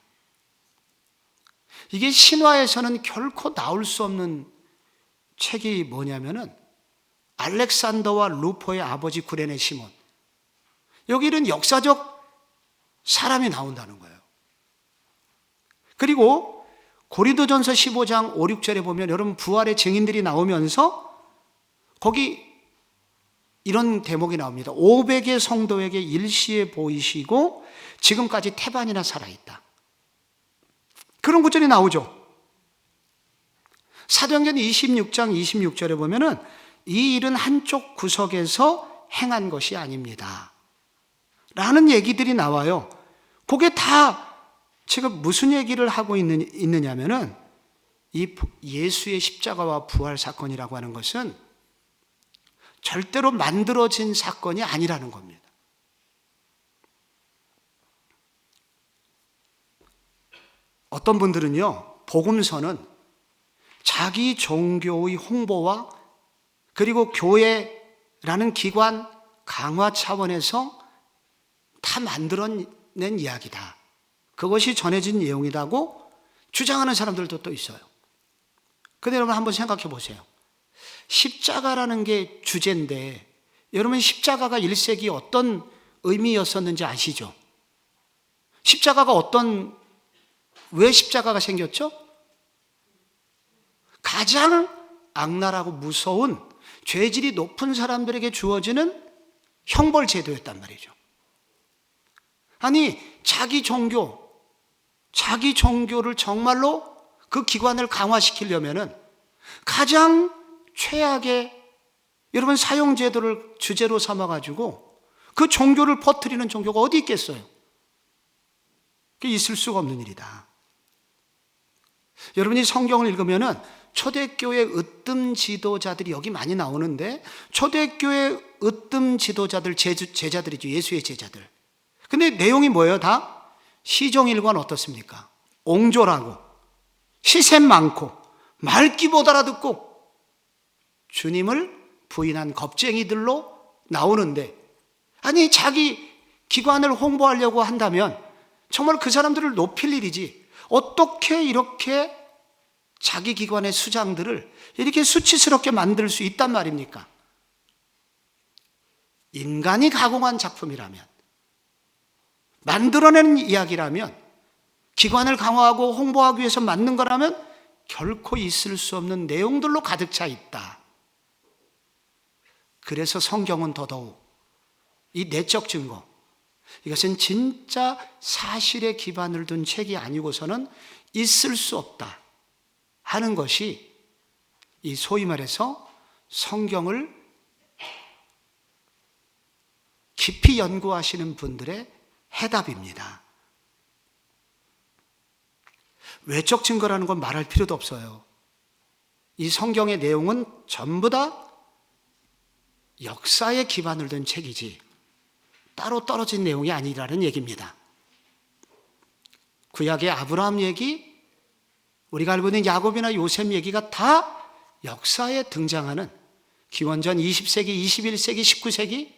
이게 신화에서는 결코 나올 수 없는 책이 뭐냐면은 알렉산더와 루포의 아버지 구레네 시몬. 여기는 역사적 사람이 나온다는 거예요. 그리고 고린도전서 15장 5, 6절에 보면 여러분 부활의 증인들이 나오면서 거기 이런 대목이 나옵니다. 500의 성도에게 일시에 보이시고 지금까지 태반이나 살아있다. 그런 구절이 나오죠. 사도행전 26장 26절에 보면은 이 일은 한쪽 구석에서 행한 것이 아닙니다. 라는 얘기들이 나와요. 그게 다 지금 무슨 얘기를 하고 있느냐면은 이 예수의 십자가와 부활 사건이라고 하는 것은 절대로 만들어진 사건이 아니라는 겁니다. 어떤 분들은요, 복음서는 자기 종교의 홍보와 그리고 교회라는 기관 강화 차원에서 다 만들어낸 이야기다. 그것이 전해진 내용이라고 주장하는 사람들도 또 있어요. 근데 여러분 한번 생각해 보세요. 십자가라는 게 주제인데 여러분 십자가가 1세기 어떤 의미였었는지 아시죠? 십자가가 왜 십자가가 생겼죠? 가장 악랄하고 무서운 죄질이 높은 사람들에게 주어지는 형벌 제도였단 말이죠. 아니 자기 종교를 정말로 그 기관을 강화시키려면은 가장 최악의 여러분 사형제도를 주제로 삼아가지고 그 종교를 퍼뜨리는 종교가 어디 있겠어요? 그게 있을 수가 없는 일이다. 여러분이 성경을 읽으면은 초대교회 으뜸 지도자들이 여기 많이 나오는데 초대교회 으뜸 지도자들 제자들이죠. 예수의 제자들. 근데 내용이 뭐예요? 다 시종일관 어떻습니까? 옹졸하고 시샘 많고 말귀 못 알아듣고 주님을 부인한 겁쟁이들로 나오는데 아니 자기 기관을 홍보하려고 한다면 정말 그 사람들을 높일 일이지 어떻게 이렇게 자기 기관의 수장들을 이렇게 수치스럽게 만들 수 있단 말입니까? 인간이 가공한 작품이라면 만들어낸 이야기라면 기관을 강화하고 홍보하기 위해서 만든 거라면 결코 있을 수 없는 내용들로 가득 차 있다. 그래서 성경은 더더욱 이 내적 증거, 이것은 진짜 사실에 기반을 둔 책이 아니고서는 있을 수 없다 하는 것이 이 소위 말해서 성경을 깊이 연구하시는 분들의 해답입니다. 외적 증거라는 건 말할 필요도 없어요. 이 성경의 내용은 전부 다 역사에 기반을 둔 책이지 따로 떨어진 내용이 아니라는 얘기입니다. 구약의 아브라함 얘기, 우리가 알고 있는 야곱이나 요셉 얘기가 다 역사에 등장하는 기원전 20세기, 21세기, 19세기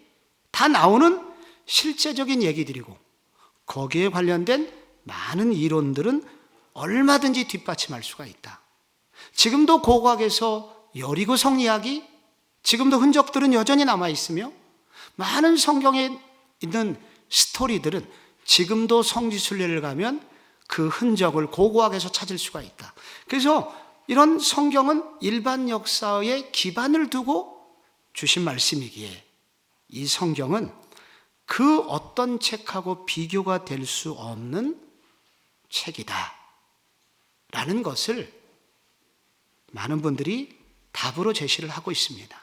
다 나오는 실제적인 얘기들이고 거기에 관련된 많은 이론들은 얼마든지 뒷받침할 수가 있다. 지금도 고고학에서 여리고성 이야기, 지금도 흔적들은 여전히 남아있으며 많은 성경에 있는 스토리들은 지금도 성지순례를 가면 그 흔적을 고고학에서 찾을 수가 있다. 그래서 이런 성경은 일반 역사에 기반을 두고 주신 말씀이기에 이 성경은 그 어떤 책하고 비교가 될 수 없는 책이다 라는 것을 많은 분들이 답으로 제시를 하고 있습니다.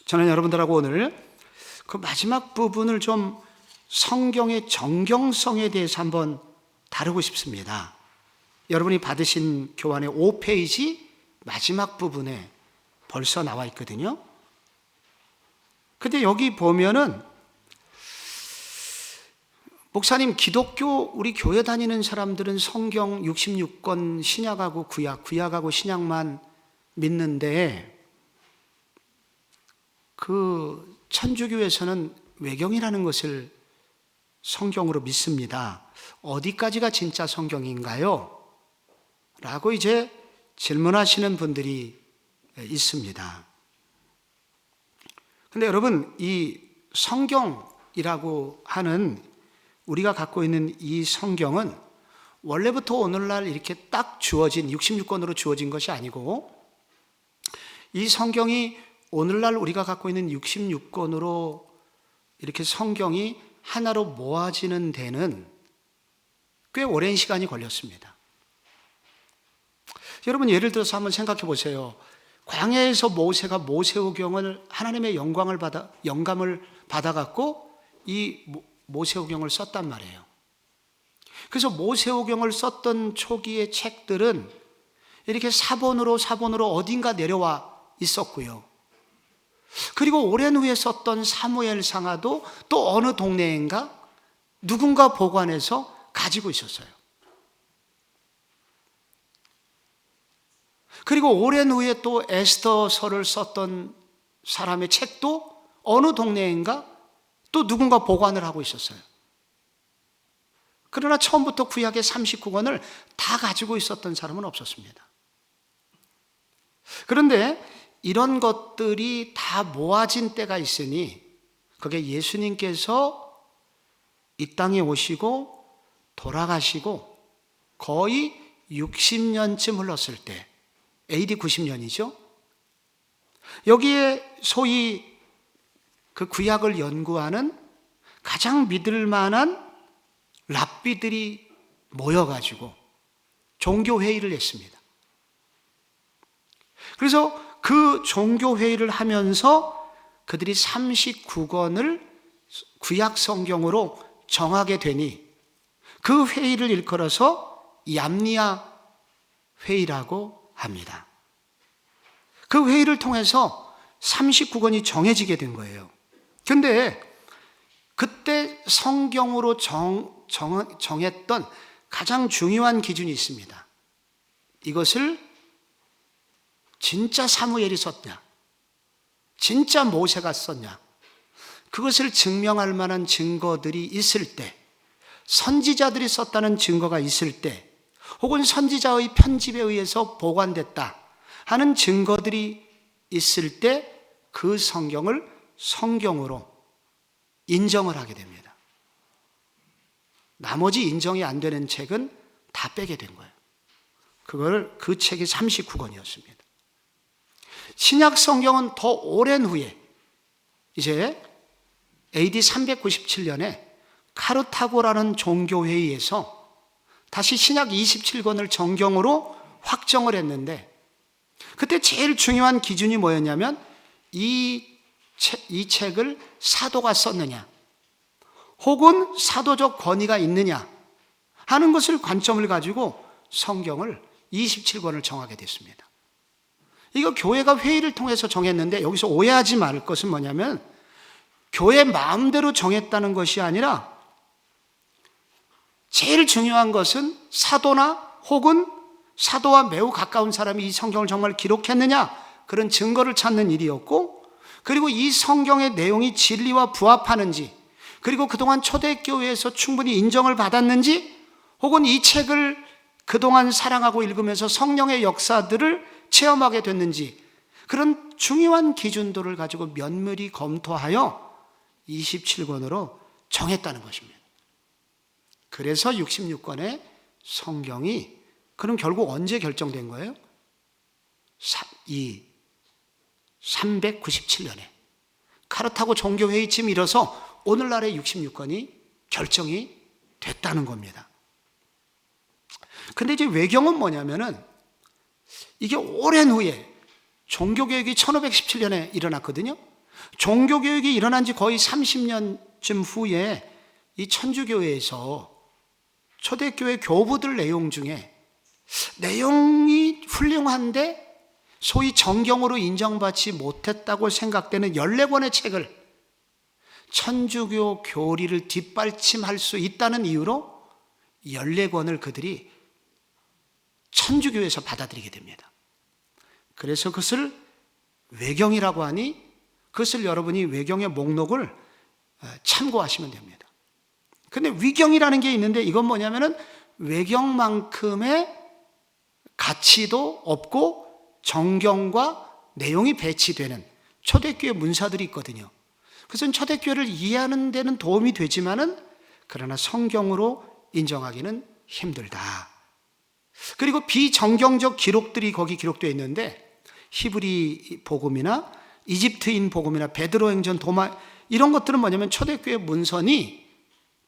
저는 여러분들하고 오늘 그 마지막 부분을 좀 성경의 정경성에 대해서 한번 다루고 싶습니다. 여러분이 받으신 교환의 5페이지 마지막 부분에 벌써 나와 있거든요. 근데 여기 보면은 목사님, 기독교 우리 교회 다니는 사람들은 성경 66권 신약하고 구약하고 신약만 믿는데 그 천주교에서는 외경이라는 것을 성경으로 믿습니다. 어디까지가 진짜 성경인가요? 라고 이제 질문하시는 분들이 있습니다. 근데 여러분, 이 성경이라고 하는 우리가 갖고 있는 이 성경은 원래부터 오늘날 이렇게 딱 주어진 66권으로 주어진 것이 아니고 이 성경이 오늘날 우리가 갖고 있는 66권으로 이렇게 성경이 하나로 모아지는 데는 꽤 오랜 시간이 걸렸습니다. 여러분, 예를 들어서 한번 생각해 보세요. 광야에서 모세가 모세오경을 하나님의 영감을 받아갖고 이 모세오경을 썼단 말이에요. 그래서 모세오경을 썼던 초기의 책들은 이렇게 사본으로 어딘가 내려와 있었고요. 그리고 오랜 후에 썼던 사무엘상하도 또 어느 동네인가 누군가 보관해서 가지고 있었어요. 그리고 오랜 후에 또 에스더서를 썼던 사람의 책도 어느 동네인가 또 누군가 보관을 하고 있었어요. 그러나 처음부터 구약의 39권을 다 가지고 있었던 사람은 없었습니다. 그런데 이런 것들이 다 모아진 때가 있으니 그게 예수님께서 이 땅에 오시고 돌아가시고 거의 60년쯤 흘렀을 때, AD 90년이죠. 여기에 소위 그 구약을 연구하는 가장 믿을 만한 랍비들이 모여가지고 종교회의를 했습니다. 그래서 그 종교회의를 하면서 그들이 39권을 구약 성경으로 정하게 되니 그 회의를 일컬어서 얌니아 회의라고 합니다. 그 회의를 통해서 39권이 정해지게 된 거예요. 근데 그때 성경으로 정했던 가장 중요한 기준이 있습니다. 이것을 진짜 사무엘이 썼냐, 진짜 모세가 썼냐, 그것을 증명할 만한 증거들이 있을 때, 선지자들이 썼다는 증거가 있을 때, 혹은 선지자의 편집에 의해서 보관됐다 하는 증거들이 있을 때 그 성경을 성경으로 인정을 하게 됩니다. 나머지 인정이 안 되는 책은 다 빼게 된 거예요. 그 책이 39권이었습니다. 신약 성경은 더 오랜 후에 이제 AD 397년에 카르타고라는 종교회의에서 다시 신약 27권을 정경으로 확정을 했는데, 그때 제일 중요한 기준이 뭐였냐면 이 책을 사도가 썼느냐 혹은 사도적 권위가 있느냐 하는 것을 관점을 가지고 성경을 27권을 정하게 됐습니다. 이거 교회가 회의를 통해서 정했는데, 여기서 오해하지 말 것은 뭐냐면 교회 마음대로 정했다는 것이 아니라 제일 중요한 것은 사도나 혹은 사도와 매우 가까운 사람이 이 성경을 정말 기록했느냐, 그런 증거를 찾는 일이었고, 그리고 이 성경의 내용이 진리와 부합하는지, 그리고 그동안 초대교회에서 충분히 인정을 받았는지, 혹은 이 책을 그동안 사랑하고 읽으면서 성령의 역사들을 체험하게 됐는지, 그런 중요한 기준들을 가지고 면밀히 검토하여 27권으로 정했다는 것입니다. 그래서 66권의 성경이 그럼 결국 언제 결정된 거예요? 397년에 카르타고 종교회의쯤 이뤄서 오늘날의 66권이 결정이 됐다는 겁니다. 근데 이제 외경은 뭐냐면은 이게 오랜 후에 종교개혁이 1517년에 일어났거든요. 종교개혁이 일어난 지 거의 30년쯤 후에 이 천주교회에서 초대교회 교부들 내용 중에 내용이 훌륭한데 소위 정경으로 인정받지 못했다고 생각되는 14권의 책을 천주교 교리를 뒷받침할 수 있다는 이유로 14권을 그들이 천주교에서 받아들이게 됩니다. 그래서 그것을 외경이라고 하니 그것을 여러분이 외경의 목록을 참고하시면 됩니다. 근데 위경이라는 게 있는데 이건 뭐냐면은 외경만큼의 가치도 없고 정경과 내용이 배치되는 초대교회 문서들이 있거든요. 그것은 초대교회를 이해하는 데는 도움이 되지만은 그러나 성경으로 인정하기는 힘들다. 그리고 비정경적 기록들이 거기 기록되어 있는데 히브리 복음이나 이집트인 복음이나 베드로 행전, 도마 이런 것들은 뭐냐면 초대교회 문서니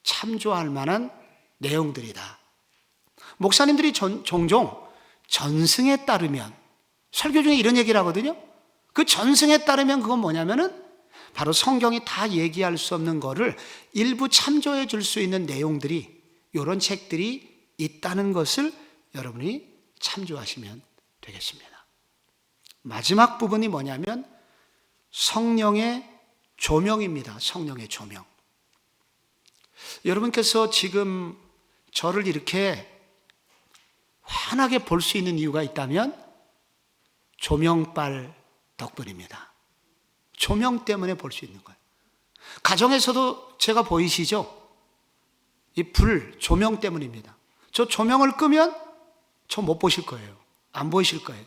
참조할 만한 내용들이다. 목사님들이 종종 전승에 따르면 설교 중에 이런 얘기를 하거든요. 그 전승에 따르면 그건 뭐냐면은 바로 성경이 다 얘기할 수 없는 거를 일부 참조해 줄 수 있는 내용들이 이런 책들이 있다는 것을 여러분이 참조하시면 되겠습니다. 마지막 부분이 뭐냐면 성령의 조명입니다. 성령의 조명. 여러분께서 지금 저를 이렇게 환하게 볼 수 있는 이유가 있다면 조명빨 덕분입니다. 조명 때문에 볼 수 있는 거예요. 가정에서도 제가 보이시죠? 이 불, 조명 때문입니다. 저 조명을 끄면 저 못 보실 거예요. 안 보이실 거예요.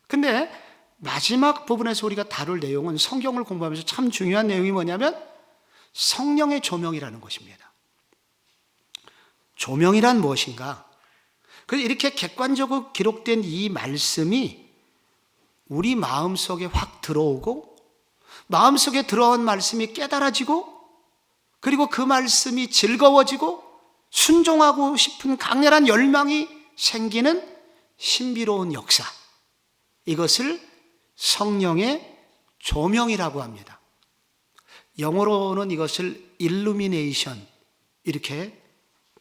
근데 마지막 부분에서 우리가 다룰 내용은 성경을 공부하면서 참 중요한 내용이 뭐냐면 성령의 조명이라는 것입니다. 조명이란 무엇인가? 그래서 이렇게 객관적으로 기록된 이 말씀이 우리 마음속에 확 들어오고 마음속에 들어온 말씀이 깨달아지고 그리고 그 말씀이 즐거워지고 순종하고 싶은 강렬한 열망이 생기는 신비로운 역사, 이것을 성령의 조명이라고 합니다. 영어로는 이것을 illumination 이렇게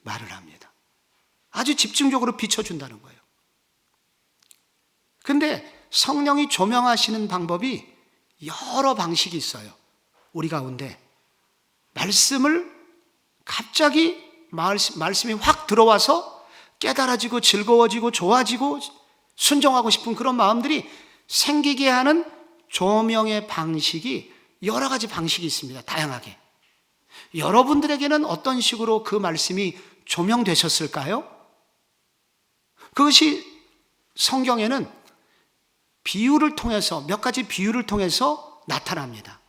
말을 합니다. 아주 집중적으로 비춰준다는 거예요. 근데 성령이 조명하시는 방법이 여러 방식이 있어요. 우리 가운데 말씀을 갑자기 말씀이 확 들어와서 깨달아지고 즐거워지고 좋아지고 순종하고 싶은 그런 마음들이 생기게 하는 조명의 방식이 여러 가지 방식이 있습니다. 다양하게. 여러분들에게는 어떤 식으로 그 말씀이 조명되셨을까요? 그것이 성경에는 비유를 통해서 몇 가지 비유를 통해서 나타납니다.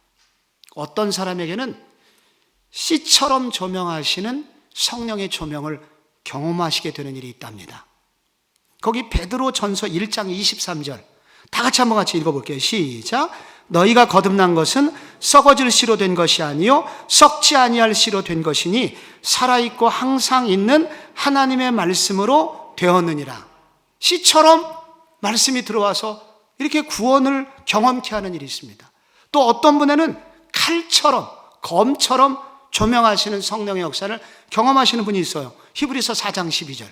어떤 사람에게는 씨처럼 조명하시는 성령의 조명을 경험하시게 되는 일이 있답니다. 거기 베드로 전서 1장 23절 다 같이 한번 같이 읽어볼게요. 시작. 너희가 거듭난 것은 썩어질 씨로 된 것이 아니요 썩지 아니할 씨로 된 것이니 살아있고 항상 있는 하나님의 말씀으로 되었느니라. 씨처럼 말씀이 들어와서 이렇게 구원을 경험케 하는 일이 있습니다. 또 어떤 분에는 칼처럼 검처럼 조명하시는 성령의 역사를 경험하시는 분이 있어요. 히브리서 4장 12절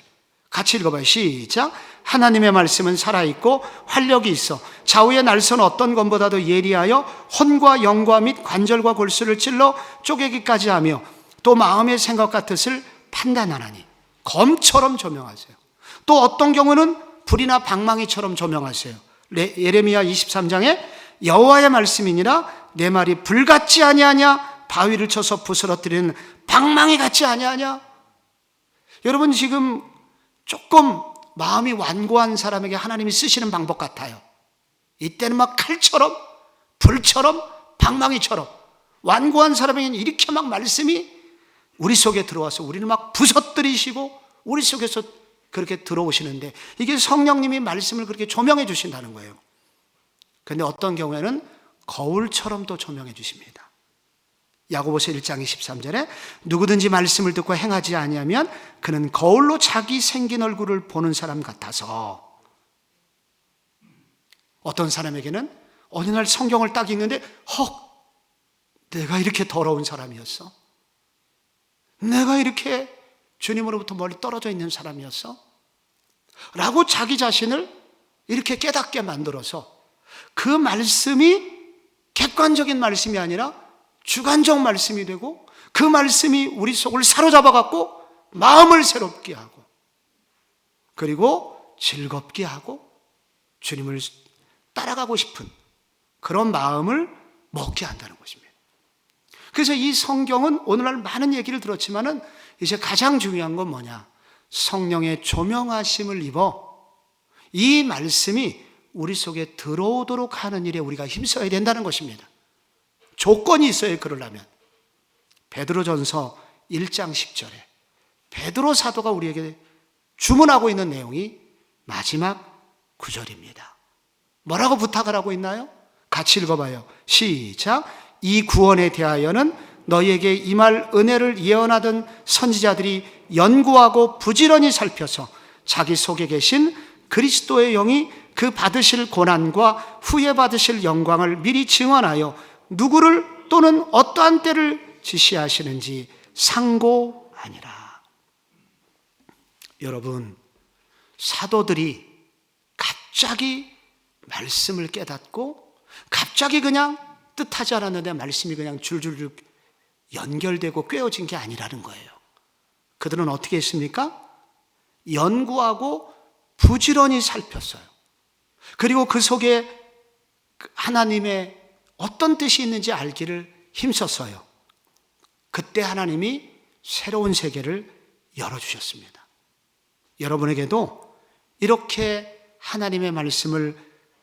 같이 읽어봐요. 시작. 하나님의 말씀은 살아있고 활력이 있어 좌우의 날선 어떤 검보다도 예리하여 혼과 영과 및 관절과 골수를 찔러 쪼개기까지 하며 또 마음의 생각과 뜻을 판단하나니. 검처럼 조명하세요. 또 어떤 경우는 불이나 방망이처럼 조명하세요. 예레미야 23장에 여호와의 말씀이니라 내 말이 불같지 아니하냐 바위를 쳐서 부스러뜨리는 방망이 같지 아니하냐. 여러분 지금 조금 마음이 완고한 사람에게 하나님이 쓰시는 방법 같아요. 이때는 막 칼처럼 불처럼 방망이처럼 완고한 사람에게는 이렇게 막 말씀이 우리 속에 들어와서 우리를 막 부서뜨리시고 우리 속에서 그렇게 들어오시는데 이게 성령님이 말씀을 그렇게 조명해 주신다는 거예요. 그런데 어떤 경우에는 거울처럼 또 조명해 주십니다. 야고보서 1장 23절에 누구든지 말씀을 듣고 행하지 아니하면 그는 거울로 자기 생긴 얼굴을 보는 사람 같아서, 어떤 사람에게는 어느 날 성경을 딱 읽는데 내가 이렇게 더러운 사람이었어? 내가 이렇게 주님으로부터 멀리 떨어져 있는 사람이었어? 라고 자기 자신을 이렇게 깨닫게 만들어서 그 말씀이 객관적인 말씀이 아니라 주관적 말씀이 되고, 그 말씀이 우리 속을 사로잡아 갖고 마음을 새롭게 하고, 그리고 즐겁게 하고 주님을 따라가고 싶은 그런 마음을 먹게 한다는 것입니다. 그래서 이 성경은 오늘날 많은 얘기를 들었지만은 이제 가장 중요한 건 뭐냐? 성령의 조명하심을 입어 이 말씀이 우리 속에 들어오도록 하는 일에 우리가 힘써야 된다는 것입니다. 조건이 있어요, 그러려면. 베드로전서 1장 10절에 베드로 사도가 우리에게 주문하고 있는 내용이 마지막 구절입니다. 뭐라고 부탁을 하고 있나요? 같이 읽어봐요. 시작. 이 구원에 대하여는 너희에게 임할 은혜를 예언하던 선지자들이 연구하고 부지런히 살펴서 자기 속에 계신 그리스도의 영이 그 받으실 고난과 후에 받으실 영광을 미리 증언하여 누구를 또는 어떠한 때를 지시하시는지 상고하니라. 여러분, 사도들이 갑자기 말씀을 깨닫고 갑자기 그냥 뜻하지 않았는데 말씀이 그냥 줄줄줄 연결되고 꿰어진 게 아니라는 거예요. 그들은 어떻게 했습니까? 연구하고 부지런히 살폈어요. 그리고 그 속에 하나님의 어떤 뜻이 있는지 알기를 힘썼어요. 그때 하나님이 새로운 세계를 열어주셨습니다. 여러분에게도 이렇게 하나님의 말씀을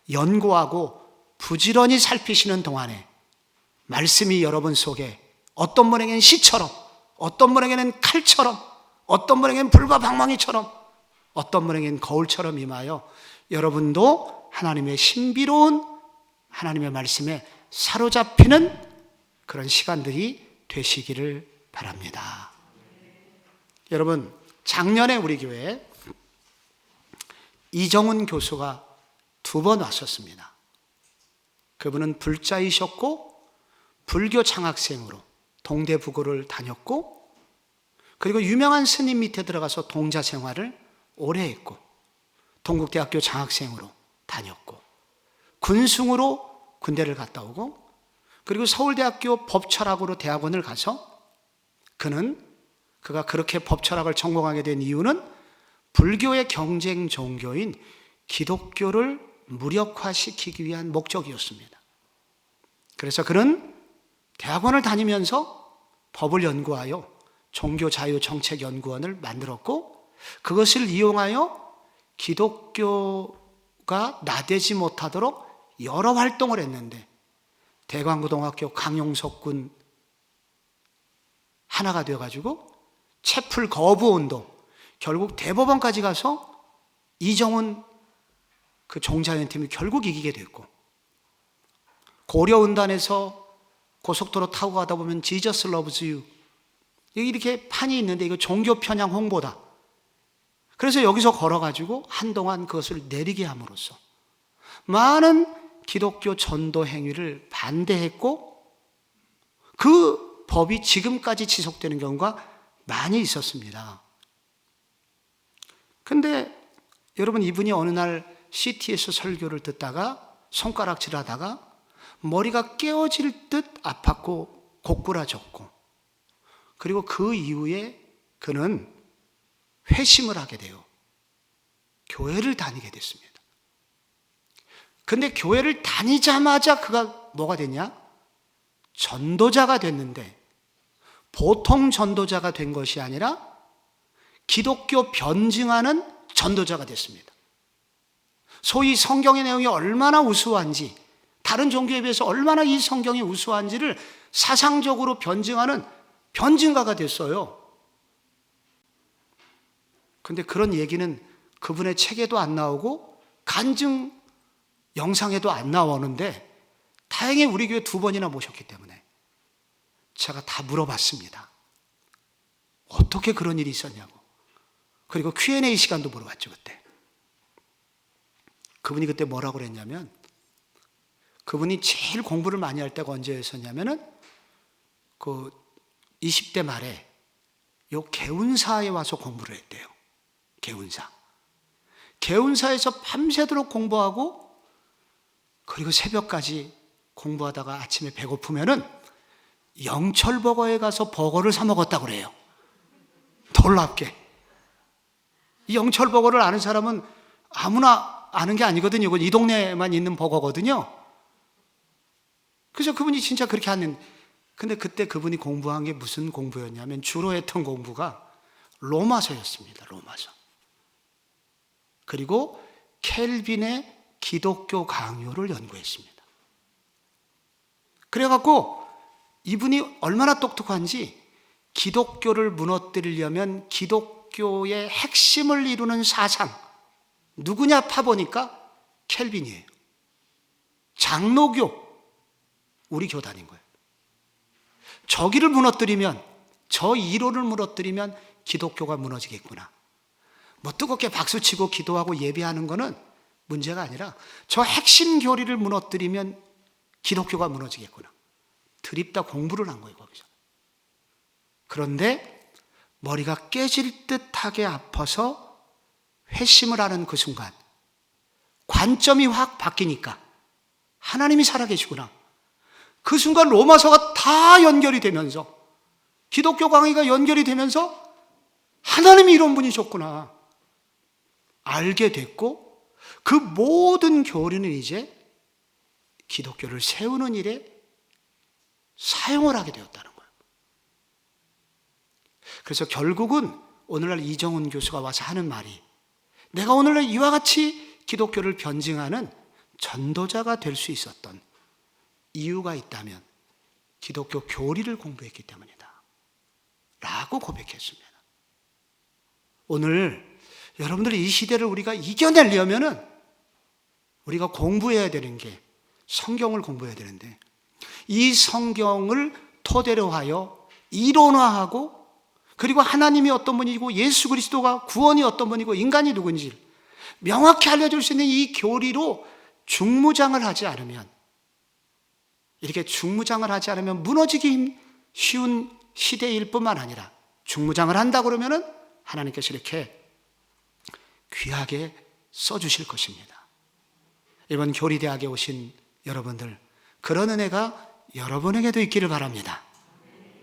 연구하고 부지런히 살피시는 동안에 말씀이 여러분 속에 어떤 분에게는 시처럼, 어떤 분에게는 칼처럼, 어떤 분에게는 불과 방망이처럼, 어떤 분에게는 거울처럼 임하여 여러분도 하나님의 신비로운 하나님의 말씀에 사로잡히는 그런 시간들이 되시기를 바랍니다. 여러분, 작년에 우리 교회에 이정훈 교수가 2번 왔었습니다. 그분은 불자이셨고 불교 장학생으로 동대부고를 다녔고, 그리고 유명한 스님 밑에 들어가서 동자 생활을 오래 했고, 동국대학교 장학생으로 다녔고, 군승으로 군대를 갔다 오고, 그리고 서울대학교 법철학으로 대학원을 가서 그가 그렇게 법철학을 전공하게 된 이유는 불교의 경쟁 종교인 기독교를 무력화시키기 위한 목적이었습니다. 그래서 그는 대학원을 다니면서 법을 연구하여 종교자유정책연구원을 만들었고, 그것을 이용하여 기독교가 나대지 못하도록 여러 활동을 했는데, 대광고등학교 강용석 군 하나가 되어가지고 채플 거부운동, 결국 대법원까지 가서 이정훈 그 종자연팀이 결국 이기게 됐고, 고려은단에서 고속도로 타고 가다 보면 Jesus loves you 이렇게 판이 있는데 이거 종교 편향 홍보다. 그래서 여기서 걸어가지고 한동안 그것을 내리게 함으로써 많은 기독교 전도 행위를 반대했고, 그 법이 지금까지 지속되는 경우가 많이 있었습니다. 근데 여러분, 이분이 어느 날 CT에서 설교를 듣다가 손가락질 하다가 머리가 깨어질 듯 아팠고 고꾸라졌고, 그리고 그 이후에 그는 회심을 하게 돼요. 교회를 다니게 됐습니다. 근데 교회를 다니자마자 그가 뭐가 됐냐? 전도자가 됐는데, 보통 전도자가 된 것이 아니라 기독교 변증하는 전도자가 됐습니다. 소위 성경의 내용이 얼마나 우수한지, 다른 종교에 비해서 얼마나 이 성경이 우수한지를 사상적으로 변증하는 변증가가 됐어요. 근데 그런 얘기는 그분의 책에도 안 나오고 간증 영상에도 안 나오는데, 다행히 우리 교회 2번이나 모셨기 때문에 제가 다 물어봤습니다. 어떻게 그런 일이 있었냐고. 그리고 Q&A 시간도 물어봤죠, 그때. 그분이 그때 뭐라고 그랬냐면, 그분이 제일 공부를 많이 할 때가 언제였었냐면은, 20대 말에 요 개운사에 와서 공부를 했대요. 개운사에서 밤새도록 공부하고, 그리고 새벽까지 공부하다가 아침에 배고프면은 영철버거에 가서 버거를 사 먹었다고 그래요. 놀랍게. 이 영철버거를 아는 사람은 아무나 아는 게 아니거든요. 이건 이 동네에만 있는 버거거든요. 그래서 그분이 진짜 그렇게 하는. 근데 그때 그분이 공부한 게 무슨 공부였냐면, 주로 했던 공부가 로마서였습니다. 로마서. 그리고 켈빈의 기독교 강요를 연구했습니다. 그래갖고 이분이 얼마나 똑똑한지, 기독교를 무너뜨리려면 기독교의 핵심을 이루는 사상, 누구냐 파보니까 켈빈이에요. 장로교, 우리 교단인 거예요. 저기를 무너뜨리면, 저 이론을 무너뜨리면 기독교가 무너지겠구나. 뭐 뜨겁게 박수치고 기도하고 예배하는 거는 문제가 아니라, 저 핵심 교리를 무너뜨리면 기독교가 무너지겠구나. 드립다 공부를 한 거예요, 거기서. 그런데 머리가 깨질 듯하게 아파서 회심을 하는 그 순간, 관점이 확 바뀌니까 하나님이 살아계시구나. 그 순간 로마서가 다 연결이 되면서, 기독교 강의가 연결이 되면서 하나님이 이런 분이셨구나 알게 됐고, 그 모든 교리는 이제 기독교를 세우는 일에 사용을 하게 되었다는 거예요. 그래서 결국은 오늘날 이정훈 교수가 와서 하는 말이, 내가 오늘날 이와 같이 기독교를 변증하는 전도자가 될 수 있었던 이유가 있다면 기독교 교리를 공부했기 때문이다 라고 고백했습니다. 오늘 여러분들이 이 시대를 우리가 이겨내려면은 우리가 공부해야 되는 게 성경을 공부해야 되는데, 이 성경을 토대로 하여 이론화하고, 그리고 하나님이 어떤 분이고 예수 그리스도가 구원이 어떤 분이고 인간이 누군지 명확히 알려줄 수 있는 이 교리로 중무장을 하지 않으면, 이렇게 중무장을 하지 않으면 무너지기 쉬운 시대일 뿐만 아니라, 중무장을 한다 그러면은 하나님께서 이렇게 귀하게 써주실 것입니다. 이번 교리대학에 오신 여러분들, 그런 은혜가 여러분에게도 있기를 바랍니다.